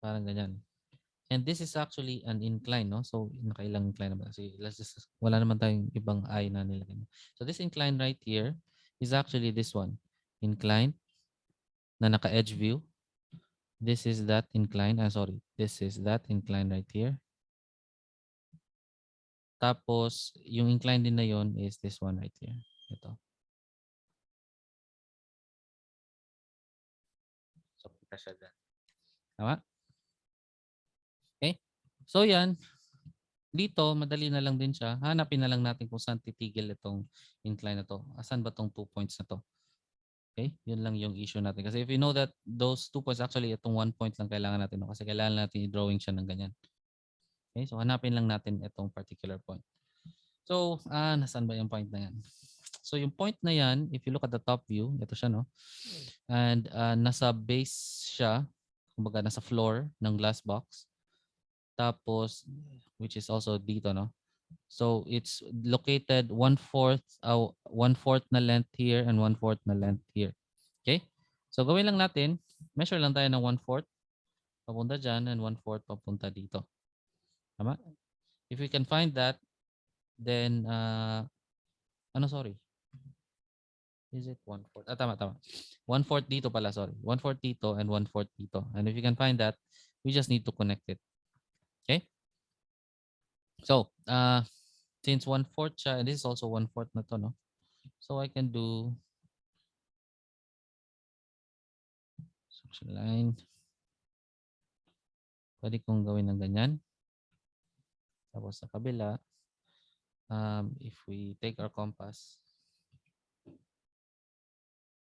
Parang ganyan. And this is actually an incline, no? So nakailang incline naman. Kasi let's just, wala naman tayong ibang eye na nilagay. So this incline right here is actually this one. Incline na naka-edge view. This is that incline. Sorry. This is that incline right here. Tapos, yung incline din na yon is this one right here. Ito. So, kita siya dyan. Tama? Okay? So, yan. Dito, madali na lang din siya. Hanapin na lang natin kung saan titigil itong incline na to. Asan ba tong 2 points na to? Okay? Yun lang yung issue natin. Kasi if you know that those 2 points, actually, itong 1 point lang kailangan natin. No? Kasi kailangan natin i-drawing siya ng ganyan. Okay? So, hanapin lang natin itong particular point. So, nasaan ba yung point na yan? So, yung point na yan, if you look at the top view, ito siya, no? And nasa base siya, kumbaga nasa floor ng glass box. Tapos, which is also dito, no? So, it's located 1/4 na length here and 1/4 na length here. Okay? So, gawin lang natin, measure lang tayo ng 1/4 papunta dyan and 1/4 papunta dito. Tama? If we can find that, then, sorry. Is it 1/4? Tama. 1/4 dito pala, sorry. 1/4 dito and 1/4 dito. And if you can find that, we just need to connect it. Okay? So, since 1/4 siya, and this is also 1/4 na to, no? So, I can do section line. Pwede kong gawin ng ganyan. Tapos sa kabila, if we take our compass,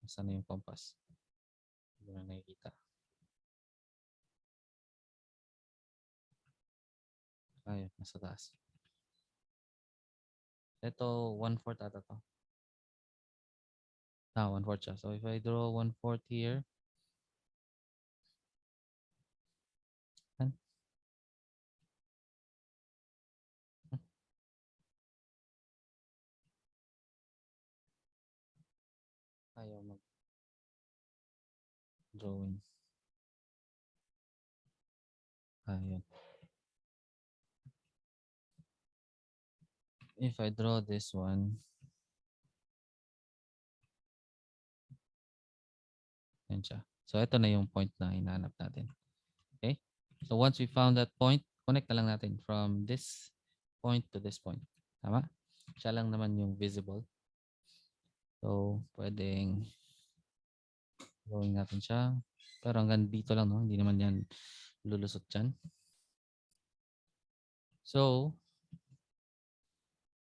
saan na yung compass? Hindi na nakikita. Ayun, nasa taas. Ito, 1/4 ata to. 1/4 siya. So, if I draw 1/4 here, ayaw mag-drawing. Ayun. If I draw this one, Yan siya. So, ito na yung point na hinahanap natin. Okay? So, once we found that point, connect na lang natin from this point to this point. Tama? Siya lang naman yung visible. So, pwedeng gawin natin siya. Pero hanggang dito lang, no? Hindi naman yan lulusot dyan. So,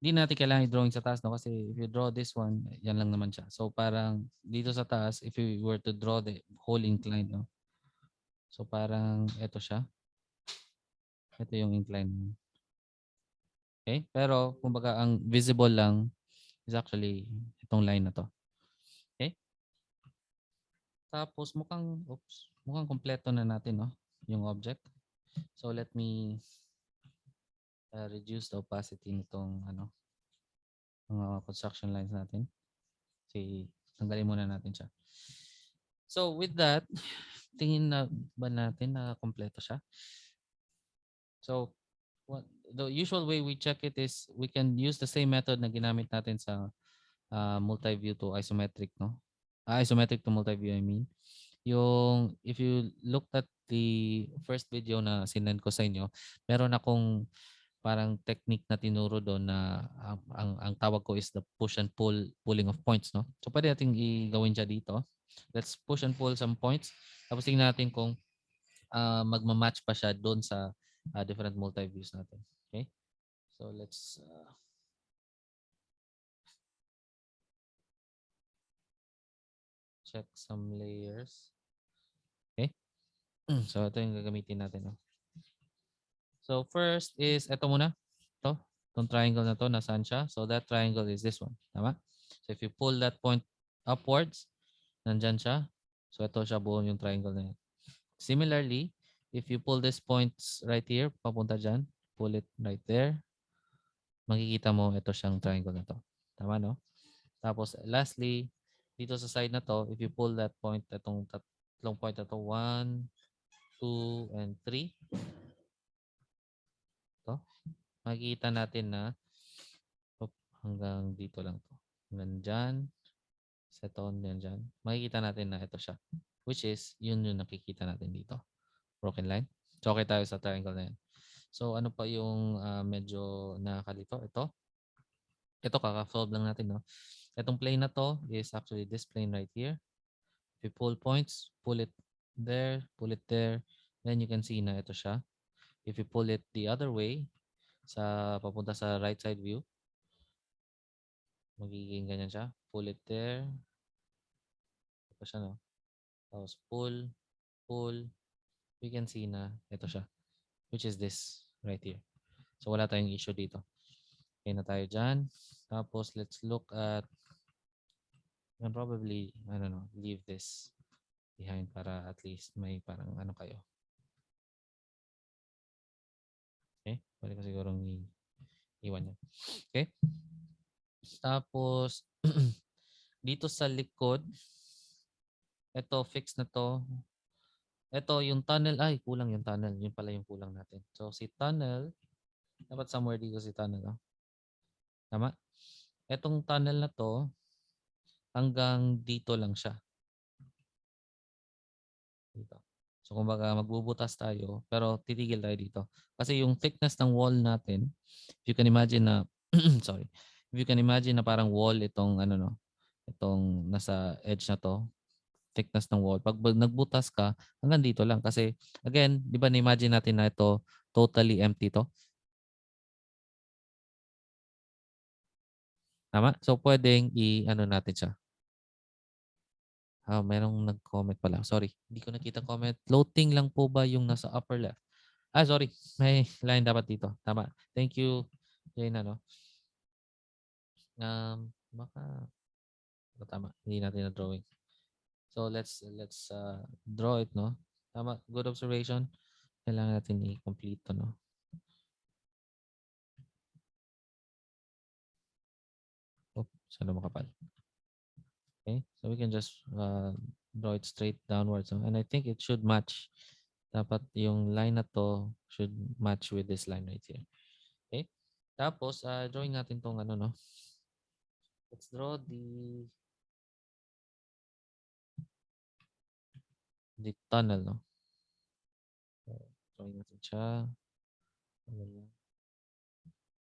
hindi natin kailangan i-drawing sa taas, no? Kasi if you draw this one, yan lang naman siya. So, parang dito sa taas, if you were to draw the whole incline, no? So, parang ito siya. Ito yung incline. Okay? Pero, kumbaga, ang visible lang is actually itong line na to. Okay? Tapos, mukhang kompleto na natin, no? Yung object. So, let me reduce the opacity nitong mga construction lines natin. Kasi tanggalin muna natin siya. So with that, tingin na ba natin na kompleto siya? So the usual way we check it is we can use the same method na ginamit natin sa multiview to isometric, no? Isometric to multiview, I mean. Yung if you looked at the first video na sinend ko sa inyo, meron akong parang technique na tinuro doon na ang tawag ko is the push and pulling of points, no? So pwede nating gawin siya dito. Let's push and pull some points. Tapos tingnan natin kung magma-match pa siya doon sa different multi-views natin. Okay? So let's check some layers. Okay? So ito yung gagamitin natin, no? So first is ito muna. Itong triangle na to, nasaan siya? So that triangle is this one. Tama? So if you pull that point upwards, nandyan siya. So ito siya buo yung triangle na yan. Similarly, if you pull this points right here, papunta dyan, pull it right there, makikita mo ito siyang triangle na to. Tama, no? Tapos lastly, dito sa side na to, if you pull that point, itong tatlong point na to, 1, 2, and 3, to, makikita natin na hanggang dito lang to. Hanggang dyan, seton, yan dyan. Makikita natin na ito siya. Which is, yun yung nakikita natin dito. Broken line. So, okay tayo sa triangle na yan. So, ano pa yung medyo nakakalito? Ito, kaka-solve lang natin, no? Itong plane na to is actually this plane right here. If you pull points, pull it there, then you can see na ito siya. If you pull it the other way, papunta sa right side view, magiging ganyan siya. Pull it there. Ito siya, no? Tapos pull, we can see na ito siya. Which is this right here. So wala tayong issue dito. Okay na tayo dyan. Tapos let's look at, and probably, I don't know, leave this behind para at least may parang ano kayo. Okay? Pwede ko sigurong iwan yan. Okay? Tapos, dito sa likod, ito, fix na to. Ito, yung tunnel, ay, kulang yung tunnel. Yun pala yung kulang natin. So, si tunnel, dapat somewhere dito si tunnel. No? Tama? Etong tunnel na to, hanggang dito lang siya. Dito. So, kumbaga, magbubutas tayo, pero titigil tayo dito. Kasi yung thickness ng wall natin, if you can imagine na, sorry, if you can imagine na parang wall itong, itong nasa edge na to, thickness ng wall. Pag nagbutas ka, hanggang dito lang. Kasi, again, di ba na-imagine natin na ito totally empty to? Tama? So, pwedeng natin siya. Merong nag-comment pala. Sorry, hindi ko nakita comment. Floating lang po ba yung nasa upper left? Sorry. May line dapat dito. Tama. Thank you, Jane, no? Baka tama. Hindi natin na drawing. So, let's draw it, no? Tama. Good observation. Kailangan natin i-complete to, no? Oh, sana makapal. Okay. So, we can just draw it straight downwards. No? And I think it should match. Dapat yung line na to should match with this line right here. Okay? Tapos, drawing natin tong no? Let's draw the tunnel, no? So, drawing natin siya. Ano yan?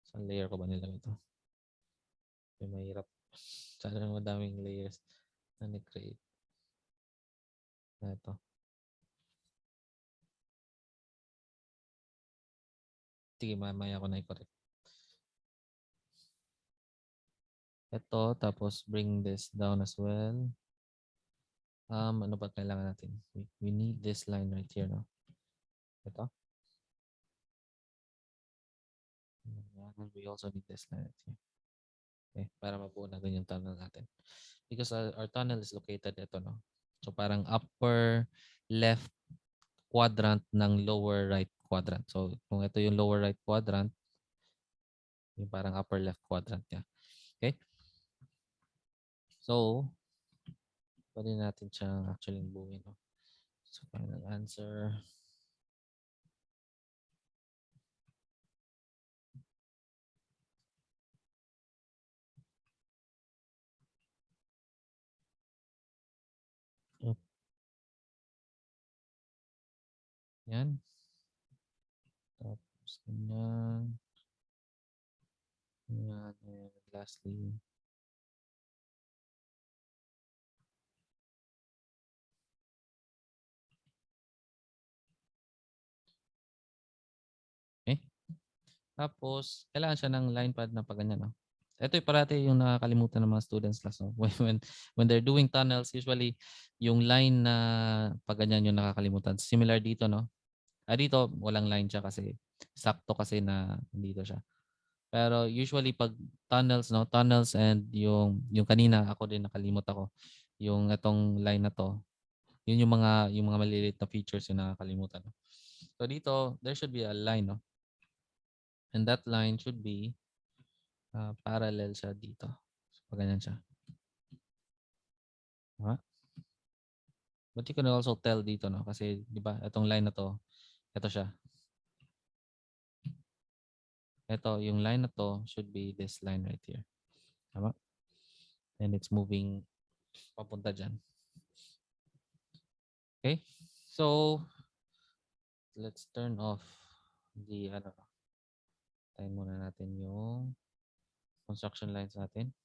Saan layer ko ba nilagay ito? May mahirap. Sana madaming layers na ni-create. Na ito. Sige, mamaya ko na i-correct. Ito, tapos bring this down as well. Ano ba kailangan natin? We need this line right here, no? Ito. We also need this line right here. Okay, para mabuo natin yung tunnel natin. Because our tunnel is located ito, no? So parang upper left quadrant ng lower right quadrant. So kung ito yung lower right quadrant, yung parang upper left quadrant niya. Okay? So, pwede natin siyang actually buuin, no? So final answer. Yan. Tapos ganyan. Yan. And lastly, okay. Tapos, kailangan siya ng line pad na pag ganyan, no? Ito yung parati yung nakakalimutan ng mga students class. No? When they're doing tunnels, usually yung line na pag ganyan yung nakakalimutan. Similar dito, no? Dito, walang line siya kasi sakto kasi na dito siya. Pero usually pag tunnels, no? Tunnels and yung kanina ako din nakalimot ako. Yung itong line na to, yun yung mga maliliit na features yung nakakalimutan. No? So dito, there should be a line, no? And that line should be parallel siya dito. So, pag ganyan siya. Diba? But you can also tell dito, no? Kasi, di ba, itong line na to, ito siya. Ito, yung line na to should be this line right here. Diba? And it's moving papunta dyan. Okay? So, let's turn off the, tayo muna natin yung construction lines natin.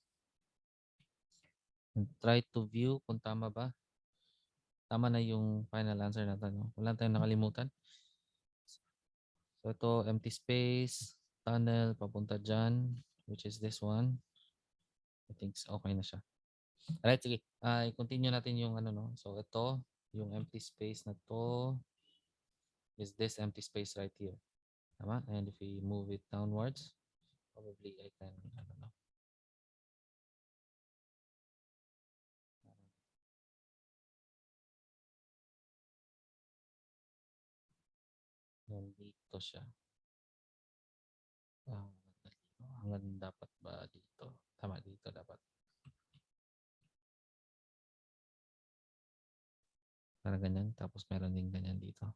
And try to view kung tama ba. Tama na yung final answer natin. No? Wala tayong nakalimutan. So ito, empty space, tunnel, papunta dyan, which is this one. I think okay na siya. Alright, sige. I-continue natin yung ano, no? So ito, yung empty space na to is this empty space right here. Tama? And if we move it downwards, probably I can, I don't know. Nandito siya. Hanggang dapat ba dito? Tama, dito dapat. Parang ganyan. Tapos meron din ganyan dito.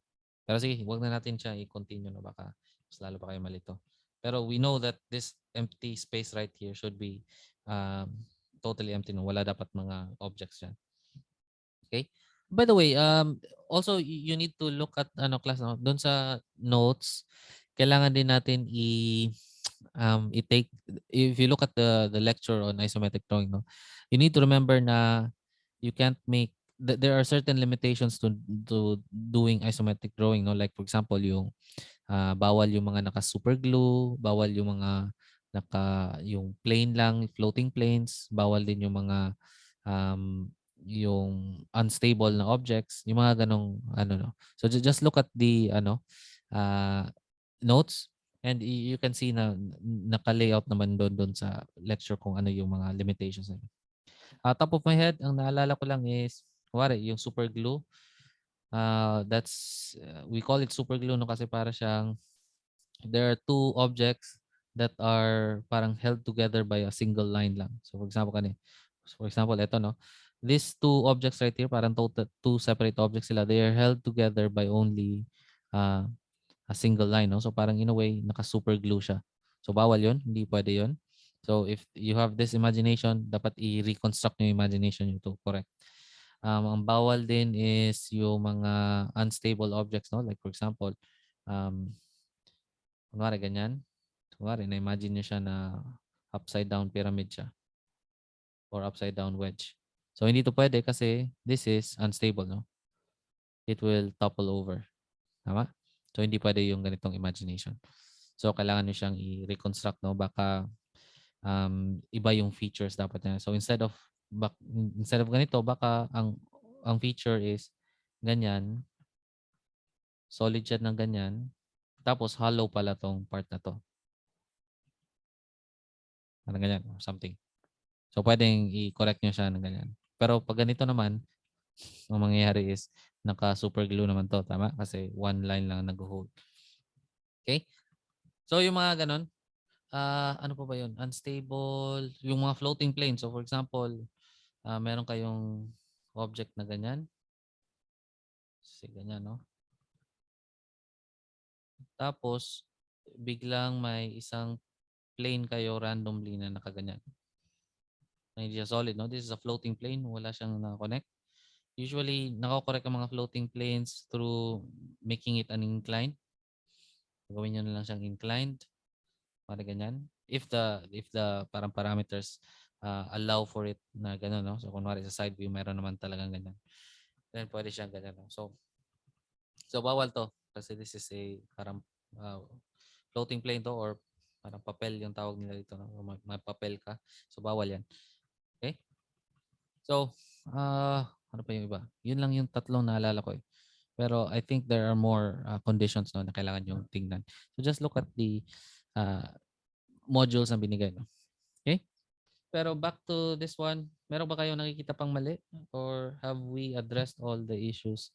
Pero sige, huwag na natin siya i-continue na baka mas lalo pa kayo malito. Pero we know that this empty space right here should be um, totally empty. No? Wala dapat mga objects dyan. Okay? By the way, also you need to look at class, no? Doon sa notes, kailangan din natin i-take, if you look at the lecture on isometric drawing, no? You need to remember na you can't make there are certain limitations to doing isometric drawing, no? Like for example, yung bawal yung mga naka super glue, bawal yung mga yung plain lang, floating planes, bawal din yung mga yung unstable na objects, yung mga ganong no. So just look at the uh, notes and you can see na naka-layout naman doon sa lecture kung ano yung mga limitations. Top of my head, ang naalala ko lang is kuwari yung super glue. That's we call it super glue no kasi para siyang there are two objects that are parang held together by a single line lang. So for example, ito no. These two objects right here, parang two separate objects sila. They are held together by only uh, a single line, no? So parang in a way, naka-super glue siya. So bawal 'yon, hindi pwede 'yon. So if you have this imagination, dapat i-reconstruct yung imagination nyo to correct. Ang bawal din is yung mga unstable objects, no? Like for example, um, kunwari ganyan. Kunwari, na-imagine nyo siya na upside down pyramid siya or upside down wedge. So, hindi to pwede kasi this is unstable, no? It will topple over. Tama? So, hindi pwede yung ganitong imagination. So, kailangan nyo siyang i-reconstruct, no? Baka iba yung features dapat niya. So, instead of ganito, baka ang feature is ganyan, solid siya ng ganyan, tapos hollow pala tong part na to. Parang ganyan, or something. So, pwedeng i-correct nyo siya ng ganyan. Pero pag ganito naman, ang mangyayari is naka-super glue naman to, tama? Kasi one line lang nag-hold. Okay? So, yung mga ganun, ano pa ba yun? Unstable, yung mga floating planes. So, for example, meron kayong object na ganyan. Kasi ganyan, no? Tapos, biglang may isang plane kayo randomly na nakaganyan. Na hindi siya solid, no? This is a floating plane. Wala siyang na-connect. Usually, nako-correct ang mga floating planes through making it an inclined. Gawin nyo na lang siyang inclined. Para ganyan. If the parang parameters allow for it na gano'n, no? So, kunwari sa side view, meron naman talagang ganyan. Then, pwede siyang ganyan, no? So, bawal to. Kasi this is a parang floating plane to or parang papel yung tawag nila dito. No? May papel ka. So, bawal yan. Okay? So, ano pa yung iba? Yun lang yung tatlong naalala ko eh. Pero I think there are more conditions no, na kailangan yung tingnan. So, just look at the uh, modules na binigay. No? Okay? Pero back to this one, meron ba kayong nakikita pang mali? Or have we addressed all the issues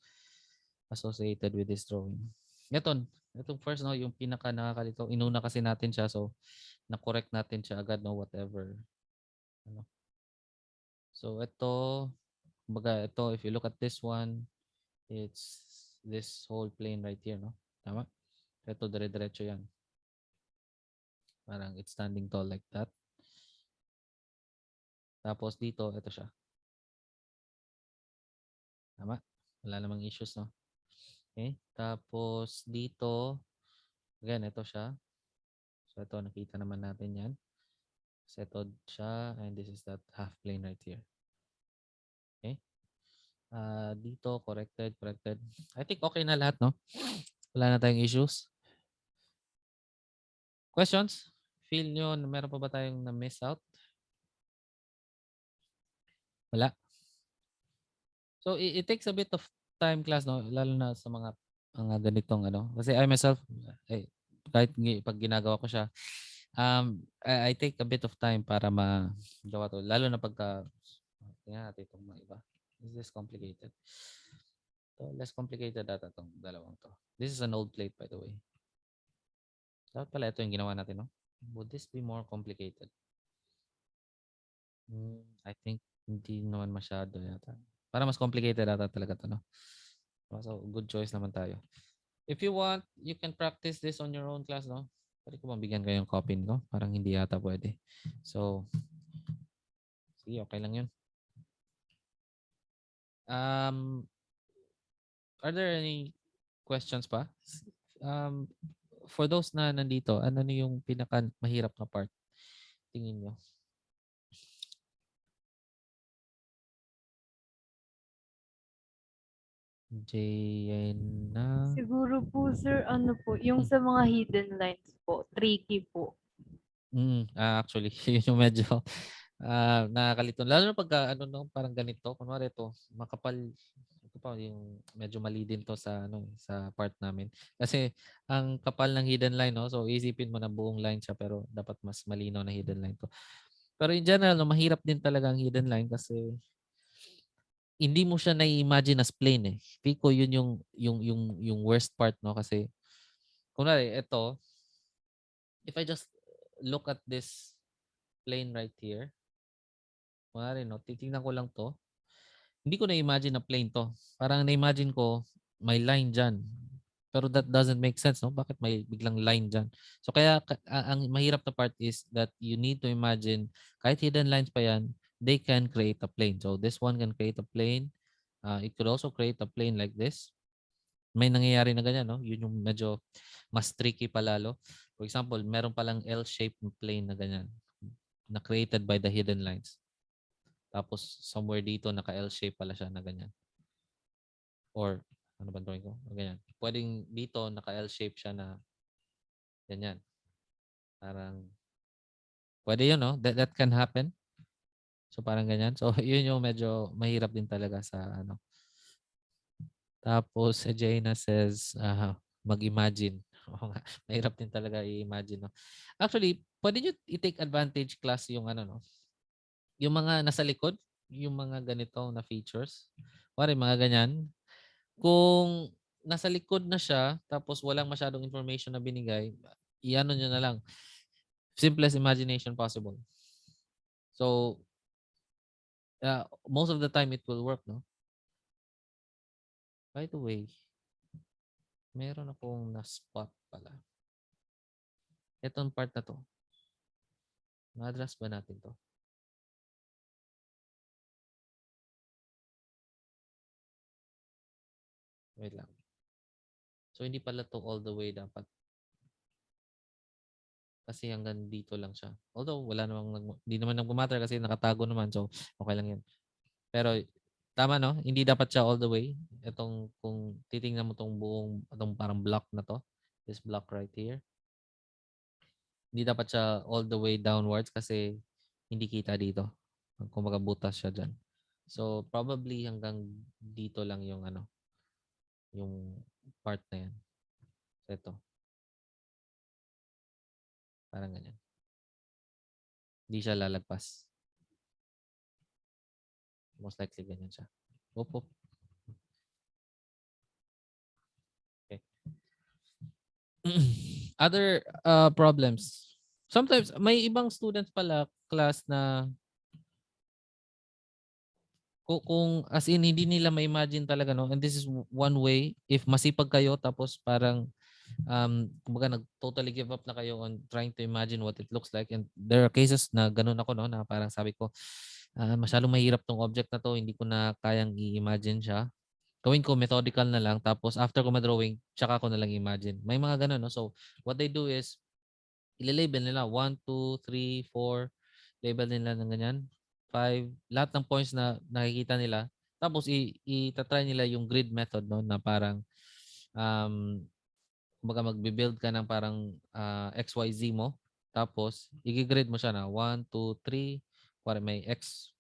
associated with this drawing? Itong first, no, yung pinaka nakakalito. Inuna kasi natin siya, so na-correct natin siya agad, no, whatever. Ano. So, ito, if you look at this one, it's this whole plane right here, no? Tama? Ito, dire-diretso yan. Parang it's standing tall like that. Tapos dito, ito siya. Tama? Wala namang issues, no? Okay? Tapos dito, again, ito siya. So, ito, nakita naman natin yan. Settled siya, and this is that half plane right here. Okay? Dito, corrected. I think okay na lahat, no? Wala na tayong issues. Questions? Feel nyo na meron pa ba tayong na-miss out? Wala. So, it takes a bit of time class, no? Lalo na sa mga ganitong, ano? Kasi I myself, kahit pag ginagawa ko siya, I take a bit of time para magawa to. Lalo na pagka, tingnan natin itong mga iba. Is this complicated? So, less complicated data itong dalawang to. This is an old plate, by the way. Dapat pala ito yung ginawa natin, no? Would this be more complicated? I think hindi naman masyado yata. Para mas complicated data talaga ito, no? So, good choice naman tayo. If you want, you can practice this on your own class, no? Pwede ko bang bigyan kayong copy, no? Parang hindi yata pwede. So, sige, okay lang yun. Are there any questions pa? For those na nandito, ano na yung pinaka mahirap na part? Tingin nyo. Jayena? Siguro po, sir, ano po, yung sa mga hidden lines po, tricky po. Actually, yun yung medyo nakakalito. Lalo na pagka no, parang ganito, kunwari ito, makapal. Ito pa yung medyo mali din to sa part namin. Kasi ang kapal ng hidden line, no? So isipin mo na buong line siya pero dapat mas malinaw na hidden line to. Pero in general, no, mahirap din talaga ang hidden line kasi hindi mo siya na-imagine as plain eh. Pico yun yung worst part, no? Kasi kunwari ito, if I just look at this plane right here, kunwari, no, titingnan ko lang to. Hindi ko na-imagine na plane to. Parang na-imagine ko, may line dyan. Pero that doesn't make sense, no? Bakit may biglang line dyan? So kaya ang mahirap na part is that you need to imagine, kahit hidden lines pa yan, they can create a plane. So this one can create a plane. It could also create a plane like this. May nangyayari na ganyan, no? Yun yung medyo mas tricky palalo. For example, meron palang L-shaped plane na ganyan na created by the hidden lines. Tapos somewhere dito naka-L-shape pala siya na ganyan. Or ano ba drawing ko? Ganyan. Pwedeng dito naka-L-shape siya na ganyan. Parang pwede yun, no? That can happen. So parang ganyan. So yun yung medyo mahirap din talaga sa ano. Tapos si Jaina says mag-imagine. Oo nga, mahirap din talaga i-imagine, no? Actually, pwede nyo i-take advantage class yung ano, no? Yung mga nasa likod, yung mga ganito na features. Pare, mga ganyan. Kung nasa likod na siya, tapos walang masyadong information na binigay, i-ano nyo na lang. Simplest imagination possible. So, most of the time it will work, no? By the way, meron akong na-spot pala. Itong part na to. Ma-address ba natin to? Wait lang. So, hindi pala to all the way dapat. Kasi hanggang dito lang siya. Although, wala namang, hindi naman nagmamatter kasi nakatago naman. So, okay lang yan. Pero, tama no? Hindi dapat siya all the way. Itong, kung titingnan mo tong buong, itong parang block na to. This block right here. Hindi dapat siya all the way downwards kasi hindi kita dito. Kumbaga butas siya dyan. So, probably hanggang dito lang yung ano, yung part na yan. So, ito. Parang ganyan. Hindi siya lalagpas. Most likely ganyan siya. Opo. Okay. Other problems. Sometimes, may ibang students pala, class na kung as in hindi nila ma-imagine talaga, no? And this is one way, if masipag kayo tapos parang kumbaga nag-totally give up na kayo on trying to imagine what it looks like. And there are cases na ganun ako, no? Na parang sabi ko, masyadong mahirap tong object na to, hindi ko na kayang i-imagine siya. Gawin ko methodical na lang, tapos after ko ma-drawing, tsaka ko na lang imagine. May mga ganun, no? So, what they do is, ililabel nila 1, 2, 3, 4, label nila ng ganyan, 5, lahat ng points na nakikita nila. Tapos i-try nila yung grid method, no, na parang um kumbaga magbe-build ka ng parang XYZ mo. Tapos i-grade mo siya na 1, 2, 3, para may X.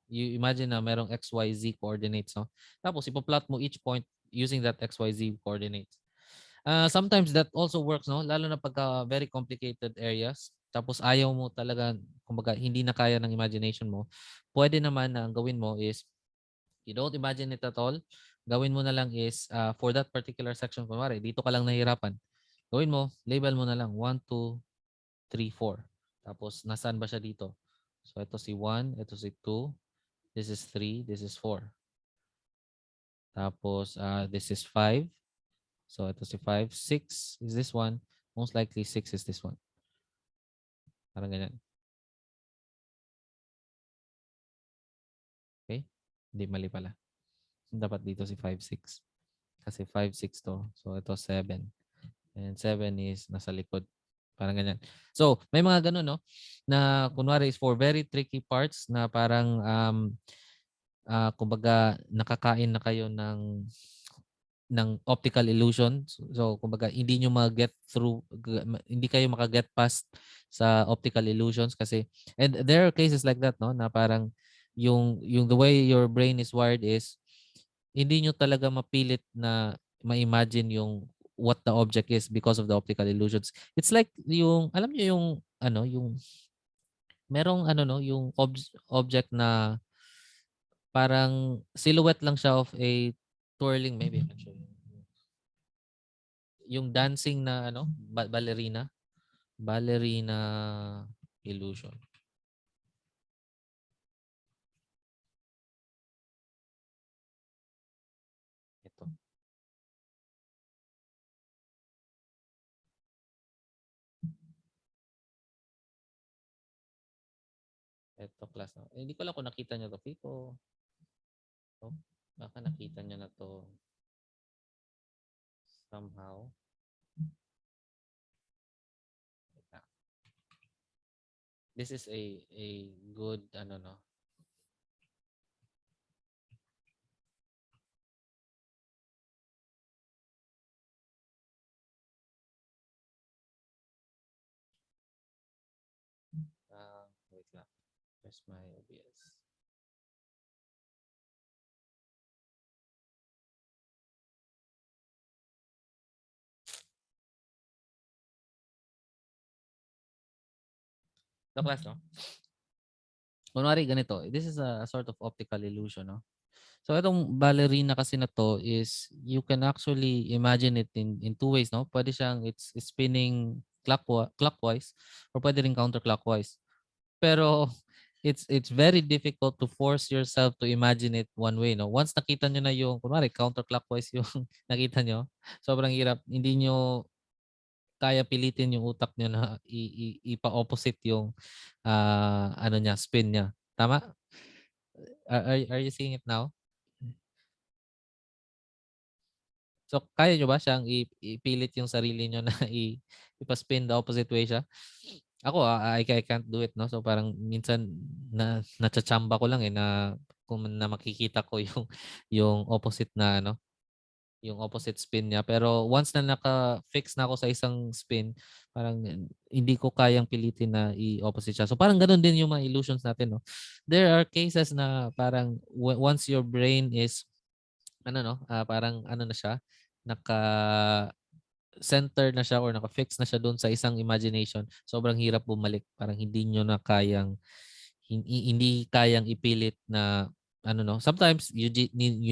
You imagine na merong XYZ coordinates, no? Tapos ipo-plot mo each point using that XYZ coordinates. Sometimes that also works, no? Lalo na pagka very complicated areas. Tapos ayaw mo talaga, kumbaga hindi na kaya ng imagination mo. Pwede naman na ang gawin mo is you don't imagine it at all. Gawin mo na lang is for that particular section, kunwari, dito ka lang nahihirapan. Gawin mo, label mo na lang 1, 2, 3, 4. Tapos nasaan ba siya dito? So ito si 1, ito si 2, this is 3, this is 4. Tapos this is 5. So ito si 5, 6 is this one. Most likely 6 is this one. Parang ganyan. Okay? Hindi, mali pala. Dapat dito si 5, 6. Kasi 5, 6 to. So ito 7. And 7 is nasa likod. Parang ganyan. So, may mga ganun, no? Na kunwari is for very tricky parts na parang kumbaga nakakain na kayo ng optical illusion. So, kumbaga hindi nyo mag-get through, hindi kayo makaget past sa optical illusions kasi, and there are cases like that, no? Na parang yung the way your brain is wired is hindi nyo talaga mapilit na ma-imagine yung what the object is because of the optical illusions. It's like yung, alam nyo yung, ano, yung, merong ano, no, yung object na parang silhouette lang siya of a twirling, maybe I can show you. Yung dancing na, ano, ballerina. Ballerina illusion. Ito. Ito class. No? Hindi ko lang kung nakita nyo to. Pito. Ito. Baka nakita nyo na to somehow. This is a good ano no. Wait lang. Where's my OBS? The class, no? Kunwari ganito, this is a sort of optical illusion, no? So itong ballerina kasi na to is you can actually imagine it in two ways, no? Pwede siyang it's spinning clockwise or pwede rin counterclockwise. Pero it's very difficult to force yourself to imagine it one way, no? Once nakita nyo na yung kunwari counterclockwise yung nakita nyo, sobrang hirap. Hindi nyo kaya pilitin yung utak nyo na ipa-opposite yung ano niya, spin niya. Tama? Are you seeing it now? So, kaya nyo ba siyang ipilit yung sarili nyo na ipa-spin the opposite way siya? Ako, I can't do it, no? So, parang minsan natsachamba ko lang na kung na makikita ko yung opposite na ano, yung opposite spin niya. Pero once na naka-fix na ako sa isang spin, parang hindi ko kayang pilitin na i-opposite siya. So parang ganun din yung mga illusions natin, no? There are cases na parang once your brain is ano no, parang ano na siya, naka center na siya or naka-fix na siya doon sa isang imagination, sobrang hirap bumalik. Parang hindi nyo na kayang hindi kayang ipilit na ano no. Sometimes you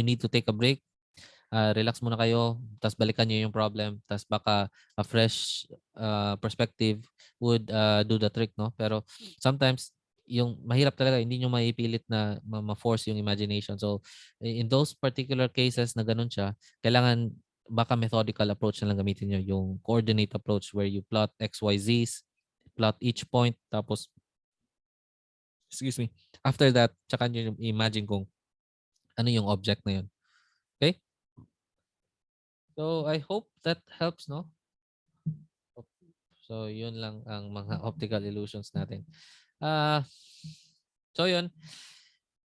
need to take a break, relax muna kayo, tapos balikan nyo yung problem, tapos baka a fresh perspective would do the trick, no? Pero sometimes, yung mahirap talaga, hindi nyo maipilit na ma-force yung imagination. So, in those particular cases na ganun siya, kailangan baka methodical approach na lang gamitin nyo, yung coordinate approach where you plot X, Y, Z's, plot each point, tapos, excuse me, after that, tsaka nyo imagine kung ano yung object na yun. Okay? So, I hope that helps, no? So, yun lang ang mga optical illusions natin. Uh, so, yun.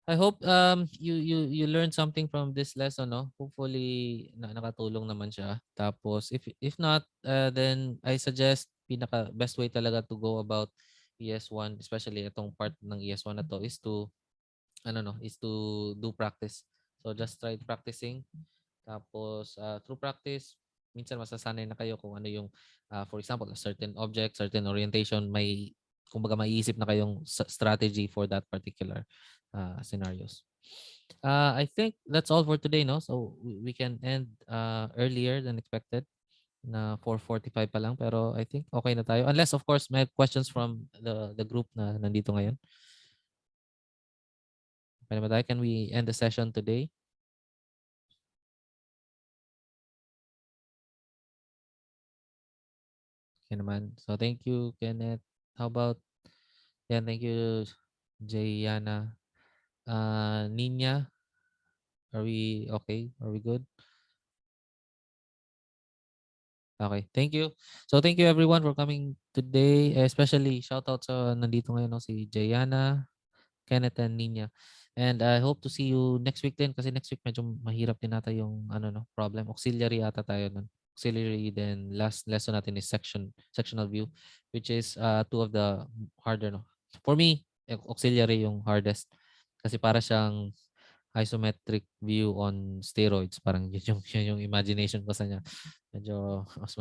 I hope you learned something from this lesson, no? Hopefully nakatulong naman siya. Tapos if not, then I suggest pinaka best way talaga to go about ES1, especially itong part ng ES1 na to, is to is to do practice. So just try practicing. Tapos, through practice, minsan masasanay na kayo kung ano yung, for example, a certain object, certain orientation, kumbaga maiisip na kayong strategy for that particular scenarios. I think that's all for today, no? So, we can end earlier than expected na 4:45 pa lang, pero I think okay na tayo. Unless, of course, may questions from the group na nandito ngayon. Okay na ba tayo? Can we end the session today? Okay naman. So, thank you, Kenneth. How about, yeah, thank you, Jayana. Nina, are we okay? Are we good? Okay, thank you. So, thank you everyone for coming today. Especially, shout out sa nandito ngayon, no, si Jayana, Kenneth, and Nina. And I hope to see you next week din kasi next week medyo mahirap din nata yung problem. Auxiliary ata tayo nun. Auxiliary, then last lesson natin is sectional view, which is two of the harder, no. For me, auxiliary yung hardest kasi para siyang isometric view on steroids. Parang yun yung imagination ko sa niya. Medyo mas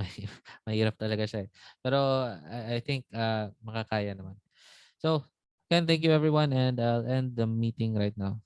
mahirap talaga siya eh. Pero I think makakaya naman. So, again, thank you everyone and I'll end the meeting right now.